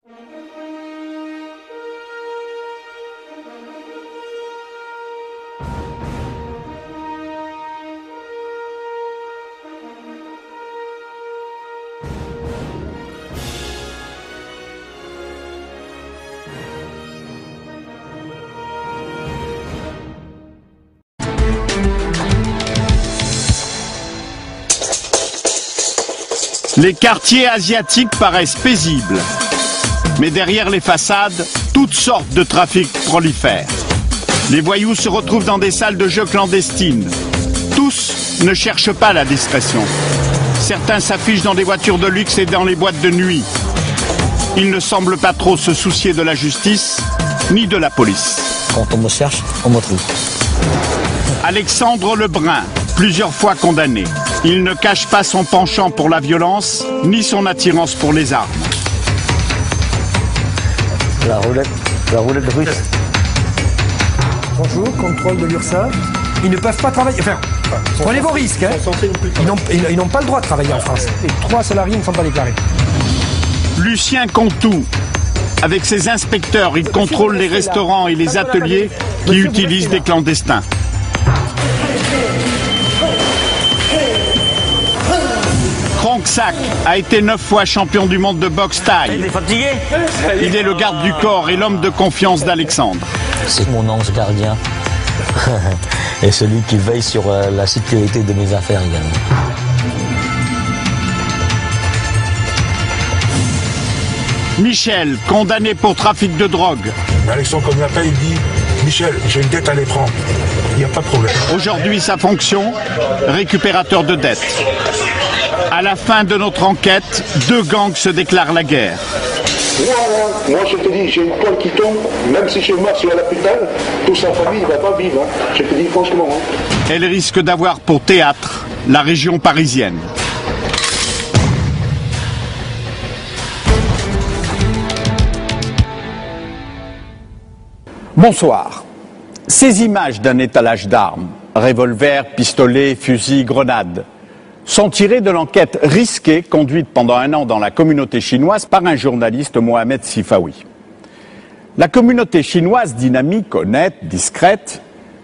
Les quartiers asiatiques paraissent paisibles, mais derrière les façades, toutes sortes de trafics prolifèrent. Les voyous se retrouvent dans des salles de jeux clandestines. Tous ne cherchent pas la discrétion. Certains s'affichent dans des voitures de luxe et dans les boîtes de nuit. Ils ne semblent pas trop se soucier de la justice, ni de la police. Quand on me cherche, on me trouve. Alexandre Lebrun, plusieurs fois condamné. Il ne cache pas son penchant pour la violence, ni son attirance pour les armes. La roulette russe. Bonjour, contrôle de l'URSSAF. Ils ne peuvent pas travailler. Enfin, prenez vos risques. Hein. Ils n'ont pas le droit de travailler en France. Et 3 salariés ne sont pas déclarés. Lucien Contou. Avec ses inspecteurs, il contrôle les restaurants et les ateliers qui utilisent des clandestins. Kronksak a été 9 fois champion du monde de boxe thaï. Il est fatigué. Il est le garde du corps et l'homme de confiance d'Alexandre. C'est mon ange gardien. Et celui qui veille sur la sécurité de mes affaires également. Michel, condamné pour trafic de drogue. Alexandre, comme l'appelle, il dit « Michel, j'ai une dette à les prendre. Il n'y a pas de problème. » Aujourd'hui, sa fonction, récupérateur de dettes. À la fin de notre enquête, 2 gangs se déclarent la guerre. Moi, je te dis, j'ai une toile qui tombe, même si je meurs sur la l'hôpital, toute sa famille ne va pas vivre. Hein. Je te dis franchement. Hein. Elle risque d'avoir pour théâtre la région parisienne. Bonsoir. Ces images d'un étalage d'armes, revolvers, pistolets, fusils, grenades, sont tirées de l'enquête risquée conduite pendant 1 an dans la communauté chinoise par un journaliste, Mohamed Sifawi. La communauté chinoise, dynamique, honnête, discrète,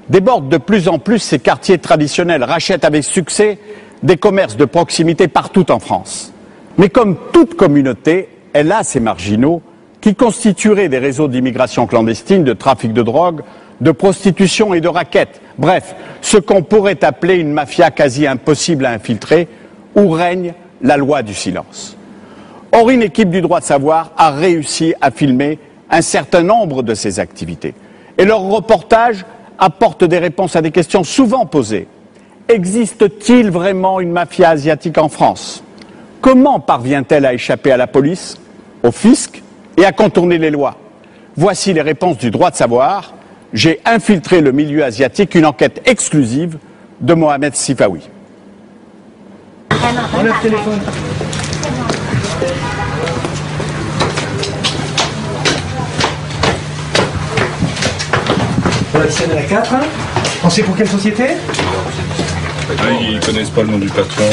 déborde de plus en plus ses quartiers traditionnels, rachète avec succès des commerces de proximité partout en France. Mais comme toute communauté, elle a ses marginaux qui constitueraient des réseaux d'immigration clandestine, de trafic de drogue, de prostitution et de raquettes. Bref, ce qu'on pourrait appeler une mafia quasi impossible à infiltrer, où règne la loi du silence. Or, une équipe du droit de savoir a réussi à filmer un certain nombre de ces activités. Et leur reportage apporte des réponses à des questions souvent posées. Existe-t-il vraiment une mafia asiatique en France? Comment parvient-elle à échapper à la police, au fisc et à contourner les lois? Voici les réponses du droit de savoir. J'ai infiltré le milieu asiatique, une enquête exclusive de Mohamed Sifawi. On a le téléphone. Voilà, ici on est à 4. On sait pour quelle société? Ils connaissent pas le nom du patron.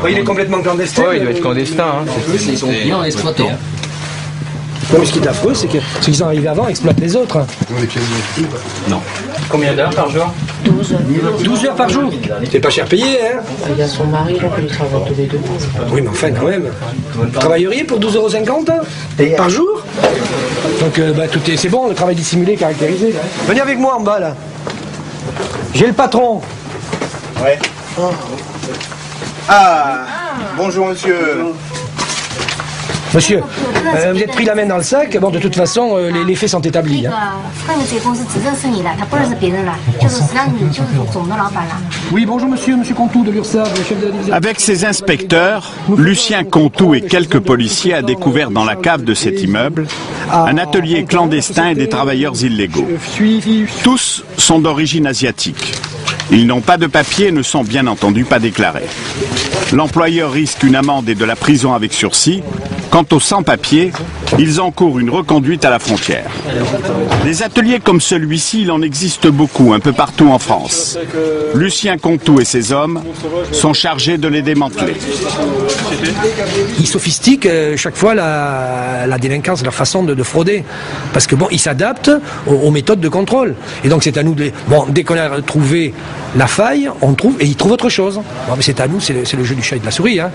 Il est complètement clandestin. Oui, il doit être clandestin. Hein. Ils sont bien exploités. Mais ce qui est affreux, c'est que ceux qui sont arrivés avant exploitent les autres. Non. Combien d'heures par jour? 12 heures. 12 heures par jour. C'est pas cher payé, hein? Il y a son mari, là, qui travaille tous les 2. Oui, mais enfin, quand même. Vous travailleriez pour 12,50 € par jour? Donc, c'est bon, le travail dissimulé, caractérisé. Venez avec moi en bas, là. J'ai le patron. Ouais. Ah, bonjour monsieur. Monsieur, vous êtes pris la main dans le sac. Bon, de toute façon, les faits sont établis. Hein. Oui, bonjour monsieur Contou de l'URSSAF, le chef de la division. Avec ses inspecteurs, Lucien Contou et quelques policiers a découvert dans la cave de cet immeuble un atelier clandestin et des travailleurs illégaux. Tous sont d'origine asiatique. Ils n'ont pas de papier et ne sont bien entendu pas déclarés. L'employeur risque une amende et de la prison avec sursis. Quant aux sans-papiers, ils encourent une reconduite à la frontière. Des ateliers comme celui-ci, il en existe beaucoup, un peu partout en France. Lucien Contou et ses hommes sont chargés de les démanteler. Ils sophistiquent chaque fois la délinquance, leur façon de frauder. Parce que bon, ils s'adaptent aux méthodes de contrôle. Et donc c'est à nous de les... Bon, dès qu'on a trouvé la faille, on trouve, et ils trouvent autre chose. Bon, mais c'est à nous, c'est le jeu du chat et de la souris, hein.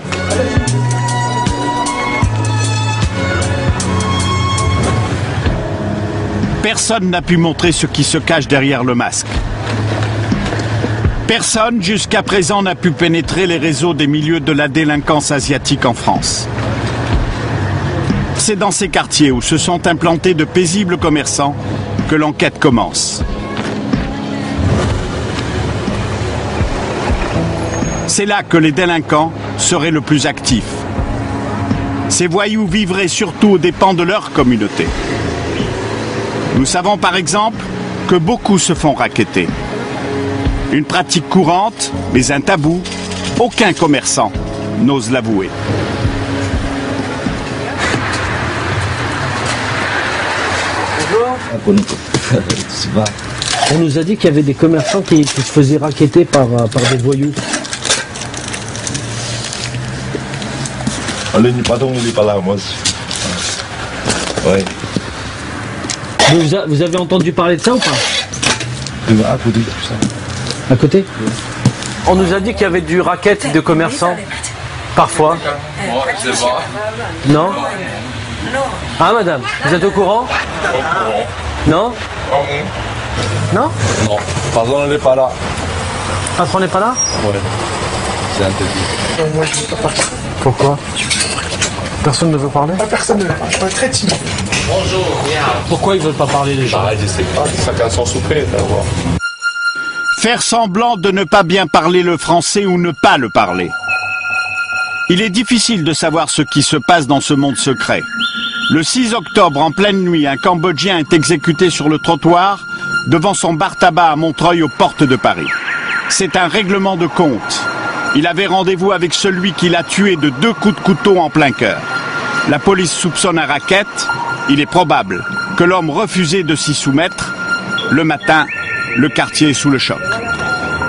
Personne n'a pu montrer ce qui se cache derrière le masque. Personne, jusqu'à présent, n'a pu pénétrer les réseaux des milieux de la délinquance asiatique en France. C'est dans ces quartiers où se sont implantés de paisibles commerçants que l'enquête commence. C'est là que les délinquants seraient le plus actifs. Ces voyous vivraient surtout aux dépens de leur communauté. Nous savons par exemple que beaucoup se font racketter. Une pratique courante, mais un tabou, aucun commerçant n'ose l'avouer. On nous a dit qu'il y avait des commerçants qui se faisaient racketter par des voyous. Le patron il n'est pas là, moi. Ouais. Vous avez entendu parler de ça ou pas? À côté, tout ça. À côté? On nous a dit qu'il y avait du racket de commerçants. Parfois. Non? Ah madame, vous êtes au courant? Non? Non? Non, patron n'est pas là. Patron n'est pas là? Ouais. C'est interdit. Moi je ne veux pas partir. Pourquoi? Personne ne veut parler? Personne ne veut parler, je suis très timide. Bonjour. Pourquoi ils ne veulent pas parler les gens? Je sais pas, chacun son soufflet, Faire semblant de ne pas bien parler le français ou ne pas le parler. Il est difficile de savoir ce qui se passe dans ce monde secret. Le 6 octobre, en pleine nuit, un Cambodgien est exécuté sur le trottoir devant son bar-tabac à Montreuil aux portes de Paris. C'est un règlement de compte. Il avait rendez-vous avec celui qui l'a tué de 2 coups de couteau en plein cœur. La police soupçonne un racket. Il est probable que l'homme refusait de s'y soumettre. Le matin, le quartier est sous le choc.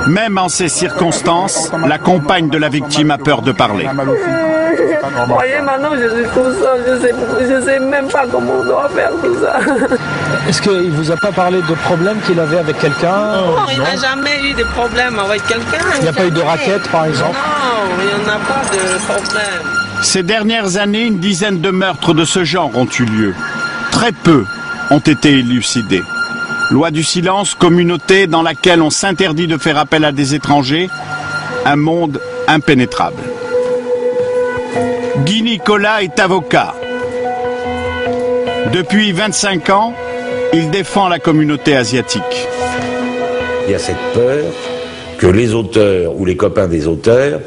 Même en ces circonstances, la compagne de la victime a peur de parler. Vous voyez, maintenant je suis tout seul, je sais même pas comment on doit faire tout ça. Est-ce qu'il vous a pas parlé de problèmes qu'il avait avec quelqu'un? Non, il n'a jamais eu de problème avec quelqu'un. Il n'y a pas eu de raquette par exemple? Non, il n'y en a pas de problème. Ces dernières années, une dizaine de meurtres de ce genre ont eu lieu. Très peu ont été élucidés. Loi du silence, communauté dans laquelle on s'interdit de faire appel à des étrangers, un monde impénétrable. Guy Nicolas est avocat. Depuis 25 ans, il défend la communauté asiatique. Il y a cette peur que les auteurs ou les copains des auteurs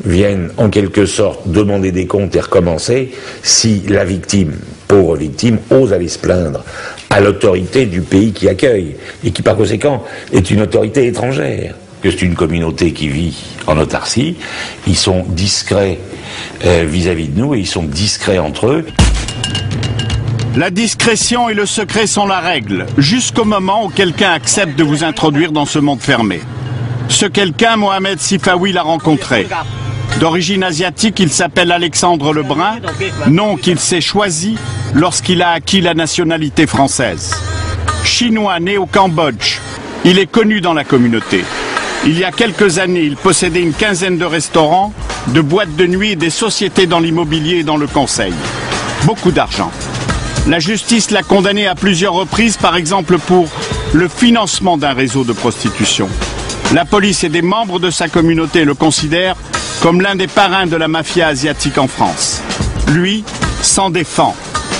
viennent en quelque sorte demander des comptes et recommencer si la victime, pauvre victime, ose aller se plaindre à l'autorité du pays qui accueille et qui par conséquent est une autorité étrangère. Que c'est une communauté qui vit en autarcie, ils sont discrets vis-à-vis de nous et ils sont discrets entre eux. La discrétion et le secret sont la règle, jusqu'au moment où quelqu'un accepte de vous introduire dans ce monde fermé. Ce quelqu'un, Mohamed Sifawi l'a rencontré. D'origine asiatique, il s'appelle Alexandre Lebrun, nom qu'il s'est choisi lorsqu'il a acquis la nationalité française. Chinois né au Cambodge, il est connu dans la communauté. Il y a quelques années, il possédait une quinzaine de restaurants, de boîtes de nuit et des sociétés dans l'immobilier et dans le conseil. Beaucoup d'argent. La justice l'a condamné à plusieurs reprises, par exemple pour le financement d'un réseau de prostitution. La police et des membres de sa communauté le considèrent comme l'un des parrains de la mafia asiatique en France. Lui s'en défend.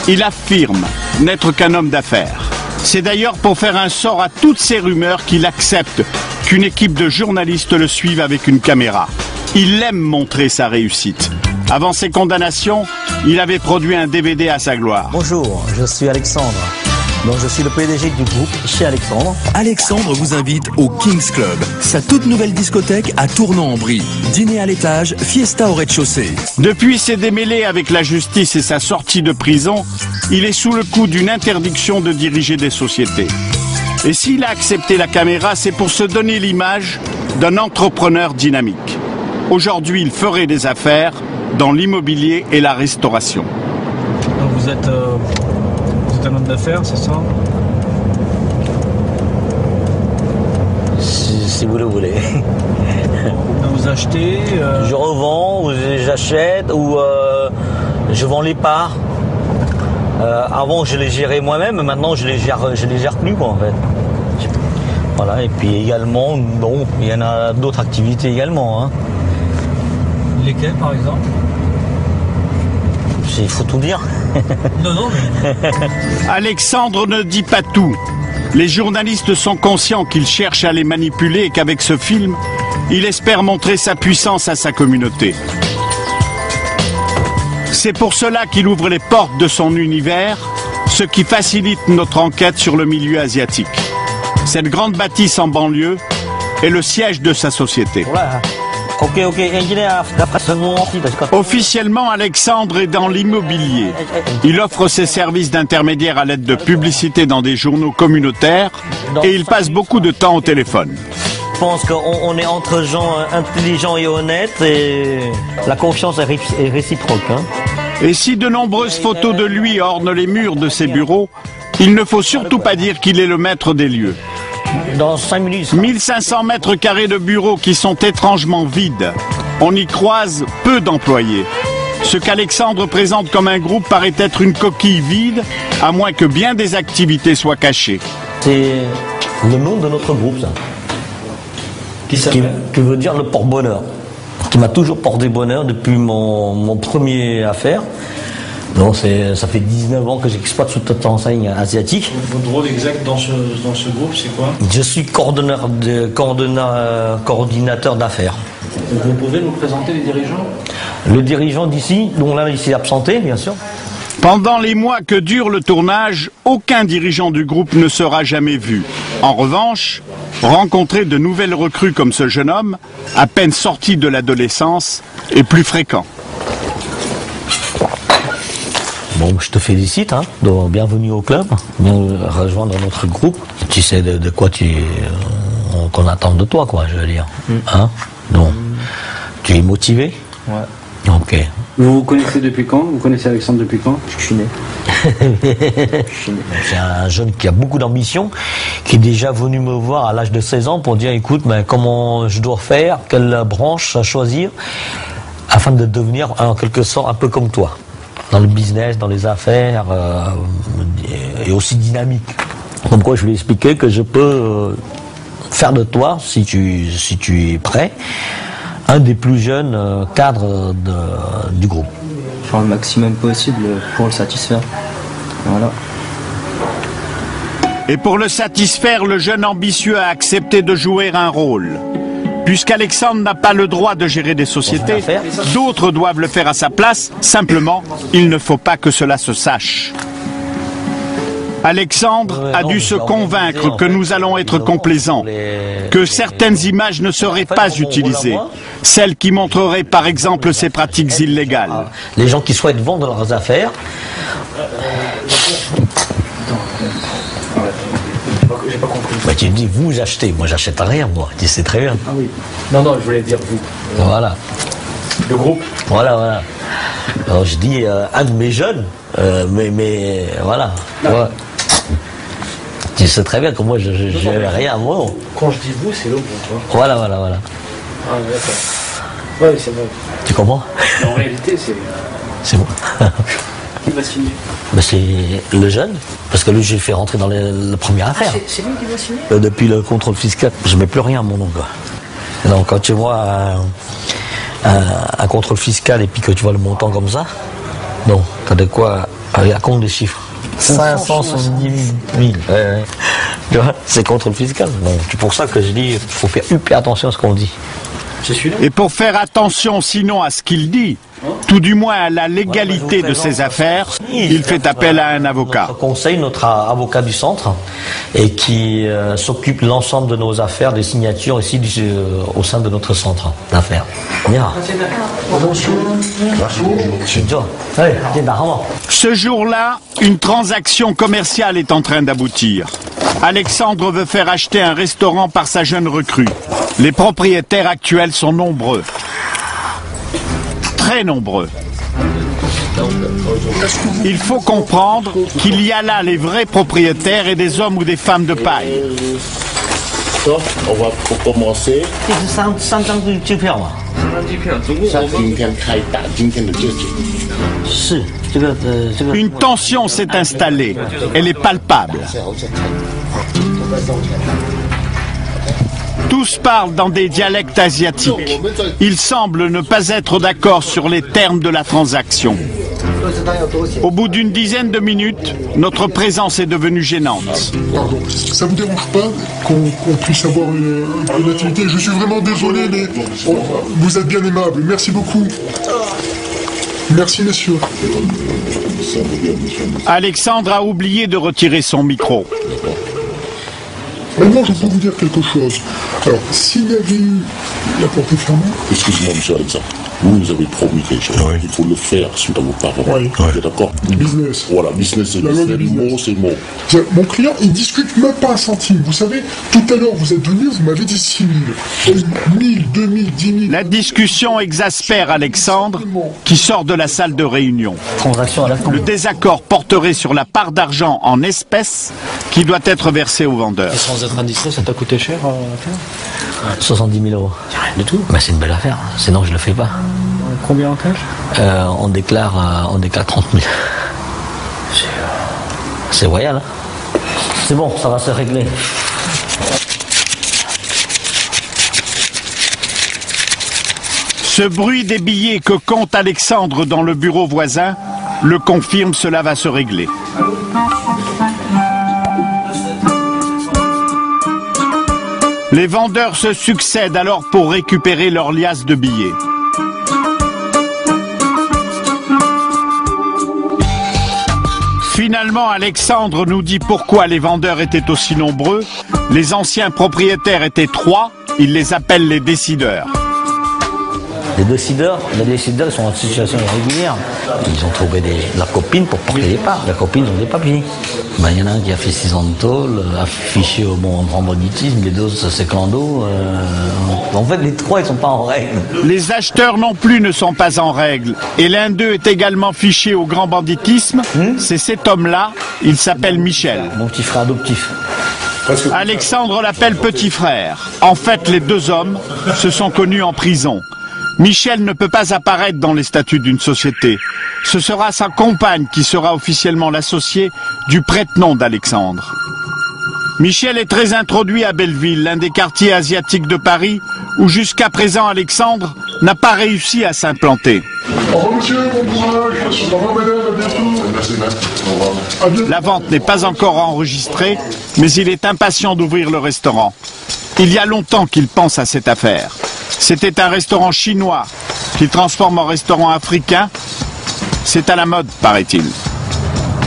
Il affirme n'être qu'un homme d'affaires. C'est d'ailleurs pour faire un sort à toutes ces rumeurs qu'il accepte qu'une équipe de journalistes le suive avec une caméra. Il aime montrer sa réussite. Avant ses condamnations, il avait produit un DVD à sa gloire. Bonjour, je suis Alexandre. Donc je suis le PDG du groupe chez Alexandre. Alexandre vous invite au Kings Club, sa toute nouvelle discothèque à Tournan-en-Brie. Dîner à l'étage, fiesta au rez-de-chaussée. Depuis ses démêlés avec la justice et sa sortie de prison, il est sous le coup d'une interdiction de diriger des sociétés. Et s'il a accepté la caméra, c'est pour se donner l'image d'un entrepreneur dynamique. Aujourd'hui, il ferait des affaires dans l'immobilier et la restauration. Donc vous êtes un homme d'affaires, c'est ça? Si vous le voulez. Vous achetez Je revends, ou j'achète, ou je vends les parts. Avant je les gérais moi-même, maintenant je les gère plus quoi en fait. Voilà, et puis également, bon, il y en a d'autres activités également. Hein. Lesquelles par exemple? Il faut tout dire. Non, mais... Alexandre ne dit pas tout. Les journalistes sont conscients qu'il cherche à les manipuler et qu'avec ce film, il espère montrer sa puissance à sa communauté. C'est pour cela qu'il ouvre les portes de son univers, ce qui facilite notre enquête sur le milieu asiatique. Cette grande bâtisse en banlieue est le siège de sa société. Officiellement, Alexandre est dans l'immobilier. Il offre ses services d'intermédiaire à l'aide de publicités dans des journaux communautaires et il passe beaucoup de temps au téléphone. Je pense qu'on est entre gens intelligents et honnêtes et la confiance est réciproque. Hein. Et si de nombreuses photos de lui ornent les murs de ses bureaux, il ne faut surtout pas dire qu'il est le maître des lieux. Dans 5 minutes. 1500 mètres carrés de bureaux qui sont étrangement vides. On y croise peu d'employés. Ce qu'Alexandre présente comme un groupe paraît être une coquille vide, à moins que bien des activités soient cachées. C'est le nom de notre groupe, ça. Qui veut dire le porte-bonheur. Qui m'a toujours porté bonheur depuis mon premier affaire. Donc ça fait 19 ans que j'exploite sous cette enseigne asiatique. Votre rôle exact dans ce groupe, c'est quoi? Je suis coordinateur d'affaires. Vous pouvez nous présenter les dirigeants? Le dirigeant d'ici, dont là il s'est absenté, bien sûr. Pendant les mois que dure le tournage, aucun dirigeant du groupe ne sera jamais vu. En revanche, rencontrer de nouvelles recrues comme ce jeune homme, à peine sorti de l'adolescence, est plus fréquent. Bon, je te félicite, hein. Donc, bienvenue au club, rejoindre notre groupe. Tu sais de quoi qu'on attend de toi, quoi, je veux dire. Hein? Donc, tu es motivé? Ouais. Ok. Vous vous connaissez depuis quand? Vous connaissez Alexandre depuis quand? Je suis né. C'est un jeune qui a beaucoup d'ambition, qui est déjà venu me voir à l'âge de 16 ans pour dire, écoute, ben, comment je dois faire, quelle branche à choisir, afin de devenir en quelque sorte un peu comme toi. Dans le business, dans les affaires, et aussi dynamique. Comme quoi je lui ai expliqué que je peux faire de toi, si tu es prêt, un des plus jeunes cadres du groupe. Faire le maximum possible pour le satisfaire. Voilà. Et pour le satisfaire, le jeune ambitieux a accepté de jouer un rôle. Puisqu'Alexandre n'a pas le droit de gérer des sociétés, d'autres doivent le faire à sa place. Simplement, il ne faut pas que cela se sache. Alexandre a dû se convaincre que nous allons être complaisants, que certaines images ne seraient pas utilisées, celles qui montreraient par exemple ses pratiques illégales. Les gens qui souhaitent vendre leurs affaires... J'ai pas compris. Bah, tu me dis, vous achetez, moi j'achète rien, moi. Tu sais très bien. Ah oui. Non, je voulais dire vous. Voilà. Le groupe. Voilà. Alors je dis, un de mes jeunes, mais voilà. Ouais. Tu sais très bien que moi je n'ai rien à moi. Quand je dis vous, c'est le groupe. Hein. Voilà. Ah, d'accord. Ouais, c'est vrai. Tu comprends? En réalité, c'est... C'est moi. Qui va signer? Ben, c'est le jeune, parce que lui j'ai fait rentrer dans la première affaire. C'est lui qui va signer? Depuis le contrôle fiscal, je ne mets plus rien à mon nom. Donc quand tu vois un contrôle fiscal et puis que tu vois le montant comme ça, donc tu as de quoi aller à compte des chiffres. 570 000. Ouais. Tu vois, c'est contrôle fiscal. Donc c'est pour ça que je dis, il faut faire hyper attention à ce qu'on dit. Et pour faire attention sinon à ce qu'il dit, tout du moins à la légalité de ses affaires, il fait appel à un avocat. Notre conseil, notre avocat du centre, et qui s'occupe de l'ensemble de nos affaires, des signatures ici au sein de notre centre d'affaires. Ce jour-là, une transaction commerciale est en train d'aboutir. Alexandre veut faire acheter un restaurant par sa jeune recrue. Les propriétaires actuels sont nombreux. Très nombreux. Il faut comprendre qu'il y a là les vrais propriétaires et des hommes ou des femmes de paille. On va commencer. Une tension s'est installée. Elle est palpable. Tous parlent dans des dialectes asiatiques. Ils semblent ne pas être d'accord sur les termes de la transaction. Au bout d'une dizaine de minutes, notre présence est devenue gênante. Pardon, ça vous dérange pas qu'on puisse avoir une activité? Je suis vraiment désolé, mais vous êtes bien aimable. Merci beaucoup. Merci, messieurs. Alexandre a oublié de retirer son micro. Maintenant, je peux vous dire quelque chose. Alors, s'il y avait eu la porte fermée... Excusez-moi, monsieur Alexandre. Vous avez promis quelque chose. Oui. Il faut le faire suite à vos paroles. Oui. Vous êtes d'accord? Business. Voilà, business, c'est le mot, c'est le mot. Mon client, il discute même pas un centime. Vous savez, tout à l'heure, vous êtes venu, vous m'avez dit 6 000. 1000, 2000, 10 000... La discussion exaspère Alexandre, qui sort de la salle de réunion. Le désaccord porterait sur la part d'argent en espèces qui doit être versée au vendeur. Sans être indiscret, ça t'a coûté cher à faire? 70 000 euros. Rien du tout. C'est une belle affaire, sinon je le fais pas. Combien en cash? On déclare 30 000. C'est royal, hein? C'est bon, ça va se régler. Ce bruit des billets que compte Alexandre dans le bureau voisin le confirme, cela va se régler. Les vendeurs se succèdent alors pour récupérer leur liasse de billets. Finalement, Alexandre nous dit pourquoi les vendeurs étaient aussi nombreux. Les anciens propriétaires étaient 3, il les appelle les décideurs. Les décideurs sont en situation irrégulière. Ils ont trouvé la copine pour porter les parts. La copine, ils ont des papiers. Il y en a un qui a fait 6 ans de tôle, affiché au grand banditisme, les deux, c'est clando. En fait, les 3, ils sont pas en règle. Les acheteurs non plus ne sont pas en règle. Et l'un d'eux est également fiché au grand banditisme. C'est cet homme-là, il s'appelle Michel. Mon petit frère adoptif. Alexandre l'appelle petit frère. En fait, les deux hommes se sont connus en prison. Michel ne peut pas apparaître dans les statuts d'une société. Ce sera sa compagne qui sera officiellement l'associée du prête-nom d'Alexandre. Michel est très introduit à Belleville, l'un des quartiers asiatiques de Paris, où jusqu'à présent Alexandre n'a pas réussi à s'implanter. Au revoir monsieur, bon courage. Au revoir madame, à bientôt. Merci, au revoir. La vente n'est pas encore enregistrée, mais il est impatient d'ouvrir le restaurant. Il y a longtemps qu'il pense à cette affaire. C'était un restaurant chinois qu'il transforme en restaurant africain. C'est à la mode, paraît-il.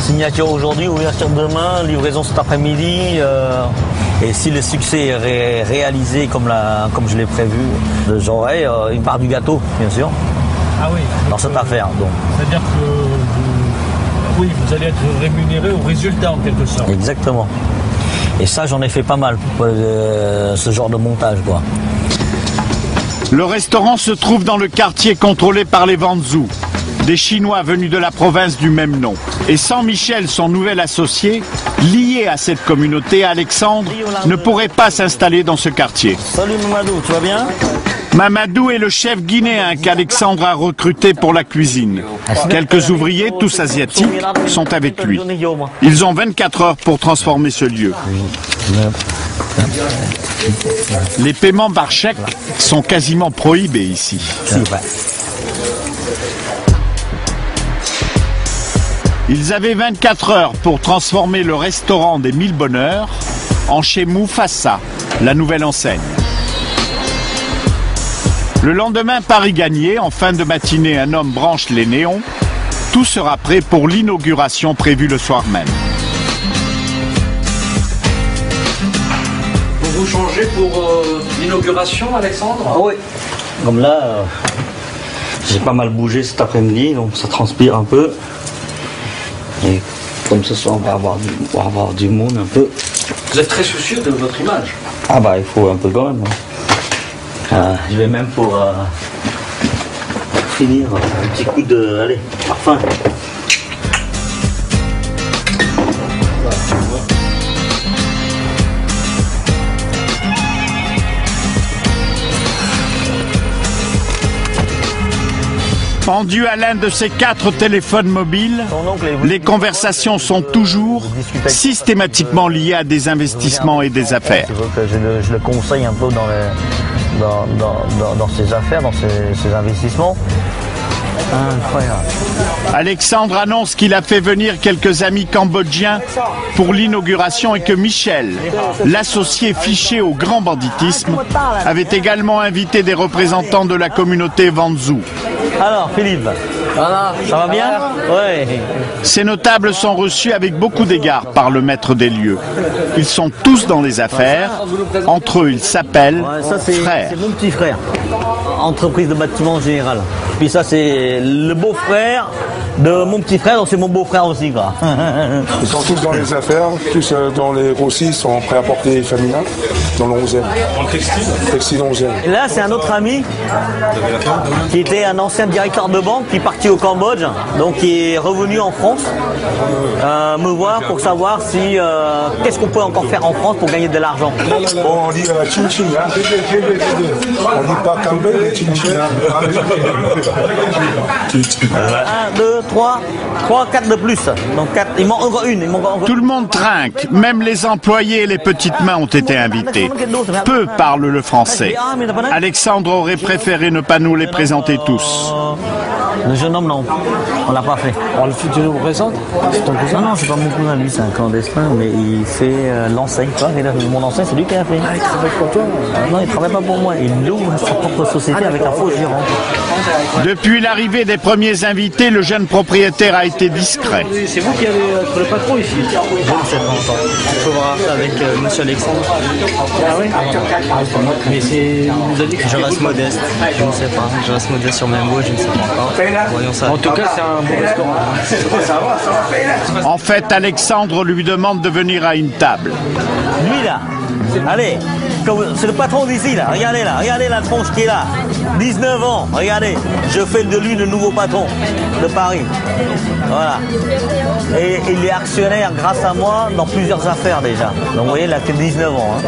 Signature aujourd'hui, ouverture demain, livraison cet après-midi. Et si le succès est réalisé comme je l'ai prévu, j'aurai une part du gâteau, bien sûr. Ah oui. Dans cette affaire. C'est-à-dire que vous allez être rémunéré au résultat en quelque sorte. Exactement. Et ça, j'en ai fait pas mal, ce genre de montage, quoi. Le restaurant se trouve dans le quartier contrôlé par les Wanzhou, des Chinois venus de la province du même nom. Et sans Michel, son nouvel associé, lié à cette communauté, Alexandre ne pourrait pas s'installer dans ce quartier. Salut Mamadou, tu vas bien? Mamadou est le chef guinéen qu'Alexandre a recruté pour la cuisine. Quelques ouvriers, tous asiatiques, sont avec lui. Ils ont 24 heures pour transformer ce lieu. Les paiements par chèque sont quasiment prohibés ici. Ils avaient 24 heures pour transformer le restaurant des 1000 Bonheurs en chez Mufasa, la nouvelle enseigne. Le lendemain, Paris gagné, en fin de matinée, un homme branche les néons. Tout sera prêt pour l'inauguration prévue le soir même. Vous changez pour l'inauguration, Alexandre? Ah oui. Comme là, j'ai pas mal bougé cet après-midi, donc ça transpire un peu. Et comme ce soir, on va avoir du monde un peu. Vous êtes très soucieux de votre image? Ah bah, il faut un peu quand même. Je vais même pour finir un petit coup de... Allez, parfum. Pendu à l'un de ces 4 téléphones mobiles, les conversations sont toujours systématiquement liées à des investissements et des affaires. Je le conseille un peu dans ses affaires, dans ses investissements. Incroyable. Alexandre annonce qu'il a fait venir quelques amis cambodgiens pour l'inauguration et que Michel, l'associé fiché au grand banditisme, avait également invité des représentants de la communauté Vanzou. Alors Philippe, voilà, ça va bien? Ouais. Ces notables sont reçus avec beaucoup d'égards par le maître des lieux. Ils sont tous dans les affaires. Entre eux, ils s'appellent frères. C'est mon petit frère, entreprise de bâtiment général. Puis ça, c'est le beau-frère de mon petit frère, donc c'est mon beau-frère aussi, quoi. Ils sont tous dans les affaires, tous dans les grossistes, sont prêts à porter féminin, dans le 11e. En textile? Textile 11e. Et là, c'est un autre ami qui était un ancien directeur de banque qui est parti au Cambodge, donc qui est revenu en France me voir pour savoir si qu'est-ce qu'on peut encore faire en France pour gagner de l'argent. Bon, on dit chin-chin, hein. On dit pas Cambodge, mais chin-chin. 1, 2, 3, 4 de plus. Donc 4, il manque encore une. Tout le monde trinque, même les employés et les petites mains ont été invités. Peu parlent le français. Alexandre aurait préféré ne pas nous les présenter tous. Le jeune homme, non, on l'a pas fait. Tu nous présentes? C'est ton cousin? Non, c'est pas mon cousin, lui, c'est un clandestin, mais il fait l'enseigne, quoi. Mon enseigne, c'est lui qui l'a fait. Ah, il travaille pour toi? Non, il travaille pas pour moi, il ouvre sa propre société avec un faux gérant. Depuis l'arrivée des premiers invités, le jeune propriétaire a été discret. C'est vous qui allez être le patron ici? 27 ans. Il faut voir ça avec monsieur Alexandre. Ah oui? Mais c'est... vous avez dit que je reste modeste, je ne sais pas. Je reste modeste sur mes mots, je ne sais pas encore. Voyons ça. En tout cas, c'est un bon restaurant. En fait, Alexandre lui demande de venir à une table. Lui là, allez, c'est le patron d'ici là, regardez la tronche qui est là. 19 ans, regardez, je fais de lui le nouveau patron de Paris. Voilà. Et il est actionnaire grâce à moi dans plusieurs affaires déjà. Donc vous voyez, il a que 19 ans. Hein.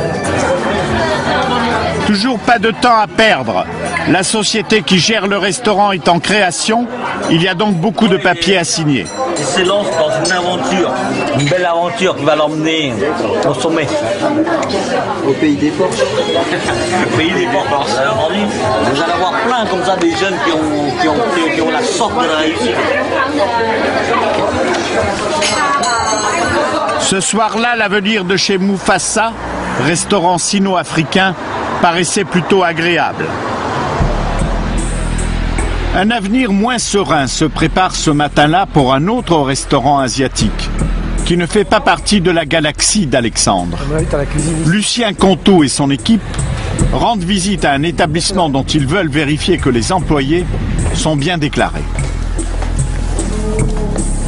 Toujours pas de temps à perdre. La société qui gère le restaurant est en création. Il y a donc beaucoup de papiers à signer. Il s'élance dans une aventure, une belle aventure qui va l'emmener au sommet. Au pays des porcs. Au pays des porcs. Vous allez avoir plein comme ça des jeunes qui ont la sorte de la réussite. Ce soir-là, l'avenir de chez Moufassa, restaurant sino-africain, paraissait plutôt agréable. Un avenir moins serein se prépare ce matin-là pour un autre restaurant asiatique, qui ne fait pas partie de la galaxie d'Alexandre. Lucien Conto et son équipe rendent visite à un établissement dont ils veulent vérifier que les employés sont bien déclarés.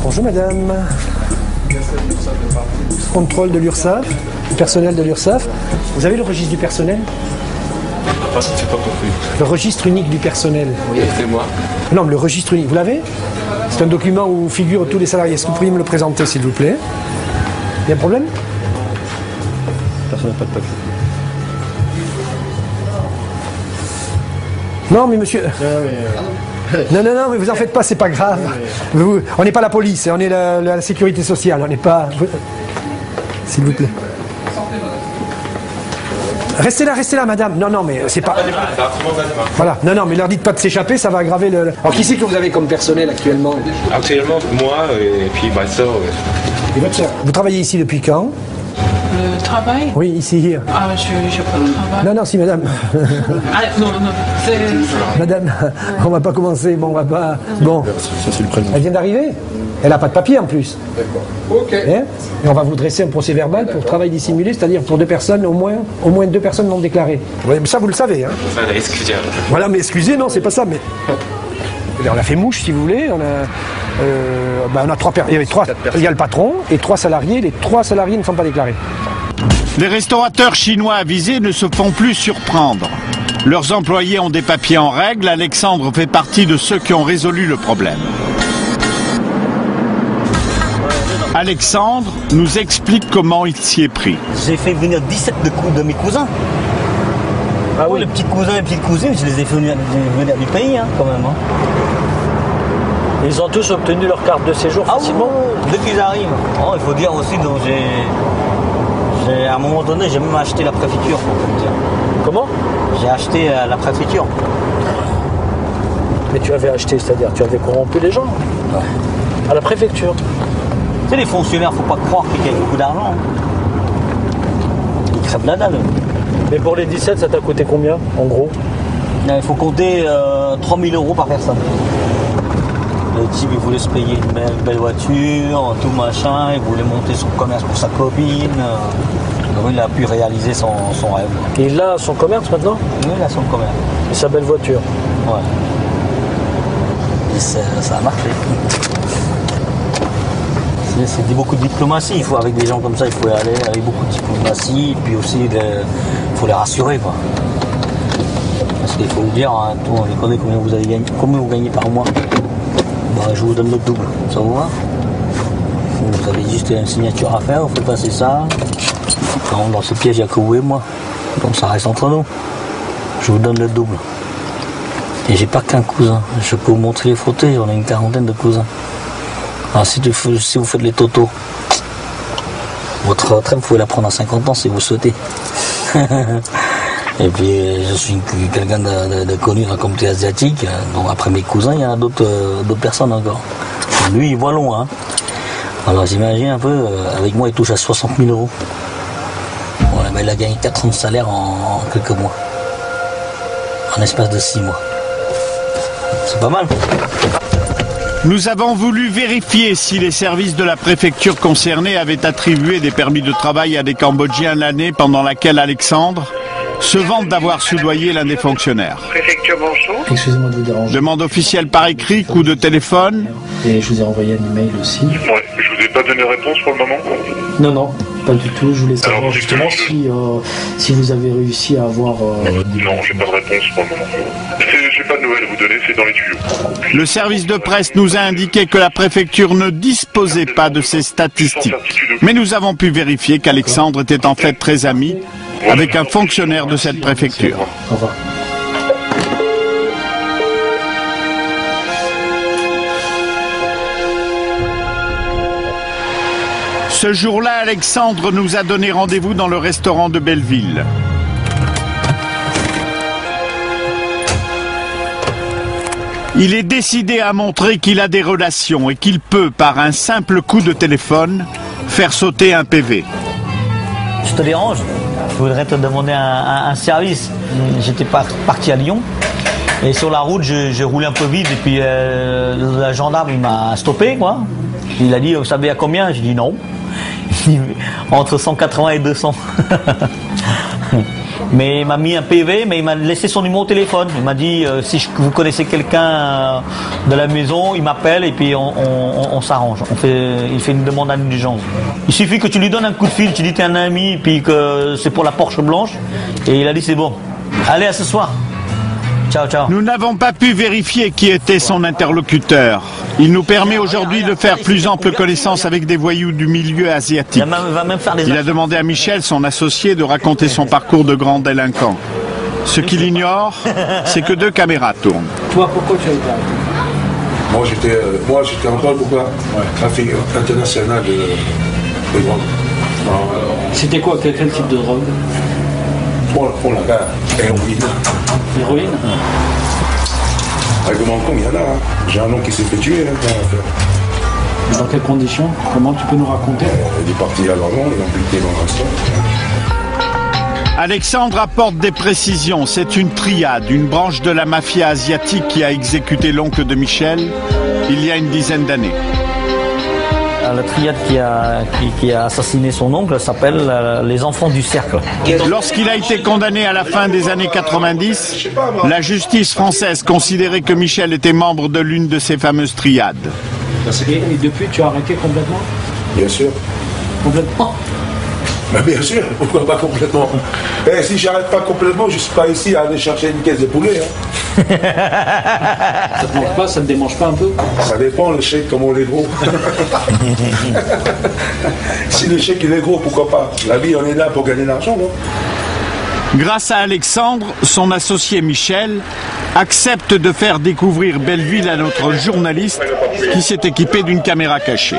Bonjour madame. Contrôle de l'URSSAF, le personnel de l'URSSAF. Vous avez le registre du personnel? Le registre unique du personnel. Oui, c'est moi. Non, mais le registre unique, vous l'avez? C'est un document où figurent tous les salariés. Est-ce que vous pourriez me le présenter, s'il vous plaît? Il y a un problème? Personne n'a pas de papier. Non, mais monsieur... Non, mais vous en faites pas, c'est pas grave. On n'est pas la police, on est la sécurité sociale, on n'est pas... S'il vous plaît. Restez là, madame. Non, mais c'est pas... Voilà, non, mais leur dites pas de s'échapper, ça va aggraver le... Alors, qui c'est que vous avez comme personnel actuellement? Actuellement, moi et puis ma soeur. Et votre soeur? Vous travaillez ici depuis quand? le travail? Oui, ici, here. Ah, je n'ai pas de travail. Non, non, si, madame. Ah, non, non, c'est... Madame, on va pas commencer, bon, on va pas... Bon, ça c'est le prénom. elle vient d'arriver. Elle n'a pas de papier en plus. D'accord. Ok. Et on va vous dresser un procès verbal pour travail dissimulé, c'est-à-dire pour 2 personnes, au moins 2 personnes non déclarées. Oui, mais ça, vous le savez. Hein. Excusez. Voilà, mais excusez, non, c'est pas ça, mais... On a fait mouche, si vous voulez. On a 3 personnes. Il y a le patron et 3 salariés. Les 3 salariés ne sont pas déclarés. Les restaurateurs chinois avisés ne se font plus surprendre. Leurs employés ont des papiers en règle. Alexandre fait partie de ceux qui ont résolu le problème. Alexandre nous explique comment il s'y est pris. J'ai fait venir 17 de mes cousins. Ah oui, les petits cousins et les petites cousines, je les ai fait venir du pays, hein, quand même. Hein. Ils ont tous obtenu leur carte de séjour facilement? Dès qu'ils arrivent. Oh, il faut dire aussi, donc à un moment donné, j'ai même acheté la préfecture, pour te dire. Comment? J'ai acheté la préfecture. Mais tu avais acheté, c'est-à-dire tu avais corrompu les gens? Ouais. À la préfecture? Tu sais, les fonctionnaires, faut pas croire qu'ils gagnent beaucoup d'argent. Ils crèvent la dalle. Mais pour les 17, ça t'a coûté combien, en gros? Il faut compter 3 000 € par personne. Le type, il voulait se payer une belle voiture, tout machin, il voulait monter son commerce pour sa copine. Donc il a pu réaliser son rêve. Et il a son commerce maintenant? Oui, il a son commerce. Et sa belle voiture? Ouais. Et ça a marché. C'est beaucoup de diplomatie, il faut avec des gens comme ça, il faut y aller avec beaucoup de diplomatie, et puis aussi il faut les rassurer, quoi. Parce qu'il faut le dire, hein, tout, on les connaît combien vous gagnez par mois. Bah, je vous donne le double, ça vous va? Vous avez juste une signature à faire, vous faites passer ça. Dans ce piège, il n'y a que vous et moi, donc ça reste entre nous. Je vous donne le double. Et j'ai pas qu'un cousin, je peux vous montrer les photos, on a une 40aine de cousins. Alors si vous faites les totos, votre retraite, vous pouvez la prendre à 50 ans si vous souhaitez. Et puis je suis quelqu'un de connu dans la communauté asiatique, donc après mes cousins, il y en a d'autres personnes encore. Lui, il voit loin. Hein. Alors j'imagine un peu, avec moi, il touche à 60 000 €. Ouais, ben, il a gagné 4 ans de salaire en quelques mois. En espace de 6 mois. C'est pas mal. Nous avons voulu vérifier si les services de la préfecture concernée avaient attribué des permis de travail à des Cambodgiens l'année pendant laquelle Alexandre se vante d'avoir soudoyé l'un des fonctionnaires. Préfecture, bonjour. Excusez-moi de vous déranger. Demande officielle par écrit, coup de téléphone. Et je vous ai envoyé un email aussi. Ouais, je vous ai pas donné réponse pour le moment. Non, non, pas du tout. Je voulais savoir justement si vous avez réussi à avoir... Non, j'ai pas de réponse pour le moment. J'ai pas de nouvelles à vous donner, c'est dans les tuyaux. Le service de presse nous a indiqué que la préfecture ne disposait pas de ces statistiques. Mais nous avons pu vérifier qu'Alexandre était en fait très ami avec un fonctionnaire de cette préfecture. Au revoir. Ce jour-là, Alexandre nous a donné rendez-vous dans le restaurant de Belleville. Il est décidé à montrer qu'il a des relations et qu'il peut, par un simple coup de téléphone, faire sauter un PV. Je te dérange? Je voudrais te demander un service. J'étais parti à Lyon et sur la route, j'ai roulé un peu vite et puis le gendarme il m'a stoppé, quoi. Il a dit, vous savez à combien? J'ai dit non. Entre 180 et 200. Mais il m'a mis un PV, mais il m'a laissé son numéro de téléphone. Il m'a dit, si vous connaissez quelqu'un de la maison, il m'appelle et puis on s'arrange. Il fait une demande d'indulgence. Il suffit que tu lui donnes un coup de fil, tu dis t'es un ami, et puis que c'est pour la Porsche blanche. Et il a dit c'est bon. Allez, à ce soir. Ciao, ciao. Nous n'avons pas pu vérifier qui était son interlocuteur. Il nous permet aujourd'hui de faire plus ample connaissance avec des voyous du milieu asiatique. Il a demandé à Michel, son associé, de raconter son parcours de grand délinquant. Ce qu'il ignore, c'est que 2 caméras tournent. Toi, pourquoi tu as été arrêté? Moi, j'étais en Paul pourquoi trafic international de drogue. C'était quoi? Quel type de drogue? On l'a là, héroïne. Héroïne? Avec mon con, il y en a. Hein. J'ai un nom qui s'est fait tuer dans l'affaire. Dans quelles conditions? Comment tu peux nous raconter? Il est parti à Londres, il a buté dans l'instant. Alexandre apporte des précisions. C'est une triade, une branche de la mafia asiatique qui a exécuté l'oncle de Michel il y a une dizaine d'années. La triade qui a assassiné son oncle s'appelle les enfants du cercle. Lorsqu'il a été condamné à la fin des années 90, la justice française considérait que Michel était membre de l'une de ces fameuses triades. Et depuis, tu as arrêté complètement? Bien sûr. Complètement? Bah bien sûr, pourquoi pas complètement? Eh, si j'arrête pas complètement, je suis pas ici à aller chercher une caisse de poulet. Hein. Ça te mange pas, ça te démange pas un peu? Ça dépend, le chèque, comment il est gros. Si le chèque il est gros, pourquoi pas? La vie, on est là pour gagner de l'argent, non? Grâce à Alexandre, son associé Michel accepte de faire découvrir Belleville à notre journaliste qui s'est équipé d'une caméra cachée.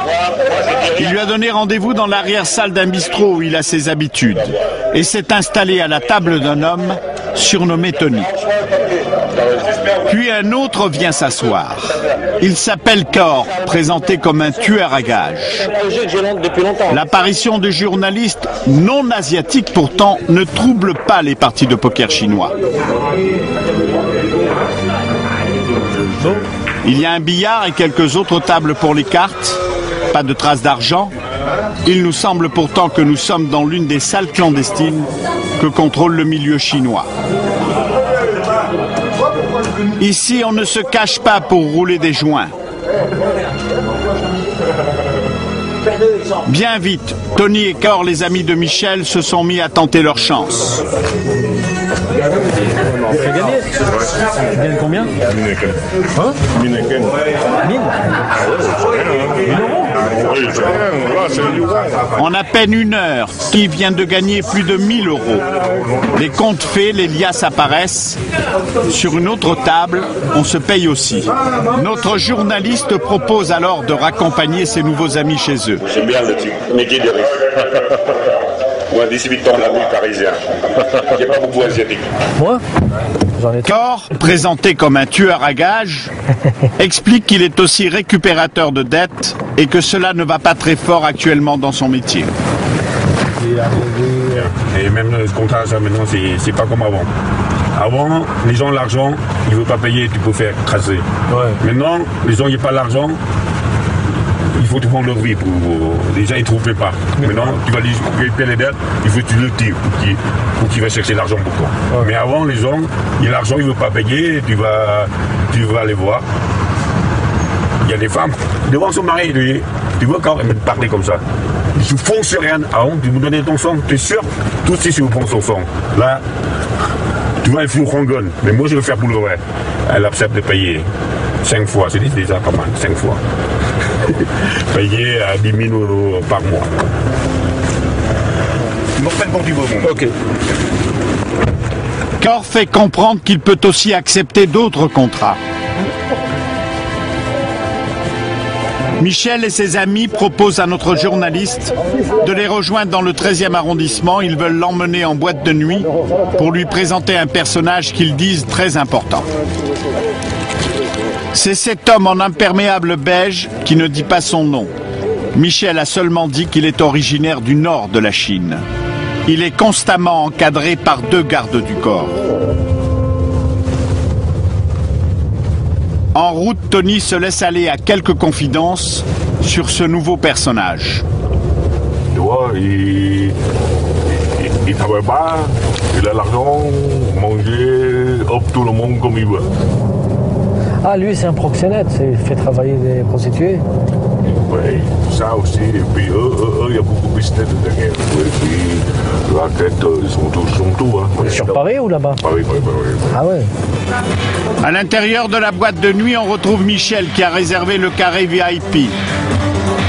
Il lui a donné rendez-vous dans l'arrière-salle d'un bistrot où il a ses habitudes et s'est installé à la table d'un homme surnommé Tony. Puis un autre vient s'asseoir. Il s'appelle Cor, présenté comme un tueur à gages. L'apparition de journalistes non asiatiques pourtant ne trouble pas les parties de poker chinois. Il y a un billard et quelques autres tables pour les cartes. Pas de traces d'argent. Il nous semble pourtant que nous sommes dans l'une des salles clandestines que contrôle le milieu chinois. Ici, on ne se cache pas pour rouler des joints. Bien vite, Tony et Cor, les amis de Michel, se sont mis à tenter leur chance. Tu as gagné? Tu gagnes combien? Hein? 1000 En à peine une heure, qui vient de gagner plus de 1000 €. Les comptes faits, les liasses apparaissent. Sur une autre table, on se paye aussi. Notre journaliste propose alors de raccompagner ses nouveaux amis chez eux. J'aime bien le métier de riche. Moi, 18 ans, la nuit parisien. Il n'y a pas beaucoup d'asiatiques. Moi? Cor, présenté comme un tueur à gages, explique qu'il est aussi récupérateur de dettes et que cela ne va pas très fort actuellement dans son métier. Et même le contrat, ça maintenant, c'est pas comme avant. Avant, les gens ont l'argent, ils ne veulent pas payer, tu peux faire crasser. Ouais. Maintenant, les gens n'ont pas l'argent, il faut te prendre leur vie. Les gens, ils ne trouvent pas. Maintenant, tu vas lui payer les dettes, il faut que tu le tires pour qu'il va chercher l'argent pour toi. Ouais. Mais avant, les gens, il y a l'argent, ils ne veulent pas payer, tu vas aller voir. Il y a des femmes, devant son mari, tu vois quand elle me parler comme ça. Je ne fonce sur rien. Ah bon, tu me donnais ton sang, tu es sûr? Tout de suite, si vous prenez son sang. Là, tu vois, il faut rongonne. Mais moi, je veux faire pour le vrai. Elle accepte de payer 5 fois. C'est déjà pas mal, 5 fois. Payer à 10 000 € par mois. Tu me rappelles quand tu veux, mon. Ok. Cor fait comprendre qu'il peut aussi accepter d'autres contrats. Michel et ses amis proposent à notre journaliste de les rejoindre dans le 13e arrondissement. Ils veulent l'emmener en boîte de nuit pour lui présenter un personnage qu'ils disent très important. C'est cet homme en imperméable beige qui ne dit pas son nom. Michel a seulement dit qu'il est originaire du nord de la Chine. Il est constamment encadré par 2 gardes du corps. En route, Tony se laisse aller à quelques confidences sur ce nouveau personnage. Tu vois, il travaille pas, il a l'argent, manger, hop, tout le monde comme il veut. Ah, lui, c'est un proxénète, il fait travailler des prostituées. Oui, ça aussi, et puis eux, il y a beaucoup de business derrière. Et puis, la tête, ils sont tout. Hein. Sur Paris ou là-bas? Paris. Ah ouais. À l'intérieur de la boîte de nuit, on retrouve Michel qui a réservé le carré VIP.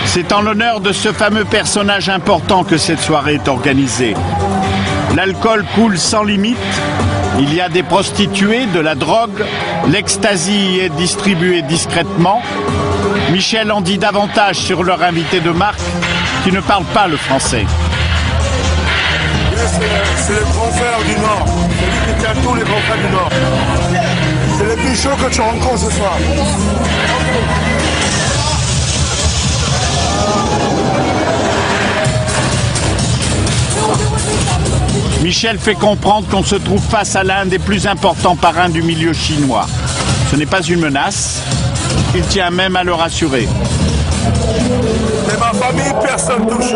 C'est en l'honneur de ce fameux personnage important que cette soirée est organisée. L'alcool coule sans limite. Il y a des prostituées, de la drogue. L'ecstasy est distribuée discrètement. Michel en dit davantage sur leur invité de marque qui ne parle pas le français. C'est le grand frère du Nord. C'est lui qui tient tous les grands frères du Nord. C'est le plus chaud que tu rencontres ce soir. Michel fait comprendre qu'on se trouve face à l'un des plus importants parrains du milieu chinois. Ce n'est pas une menace, il tient même à le rassurer. C'est ma famille, personne ne touche.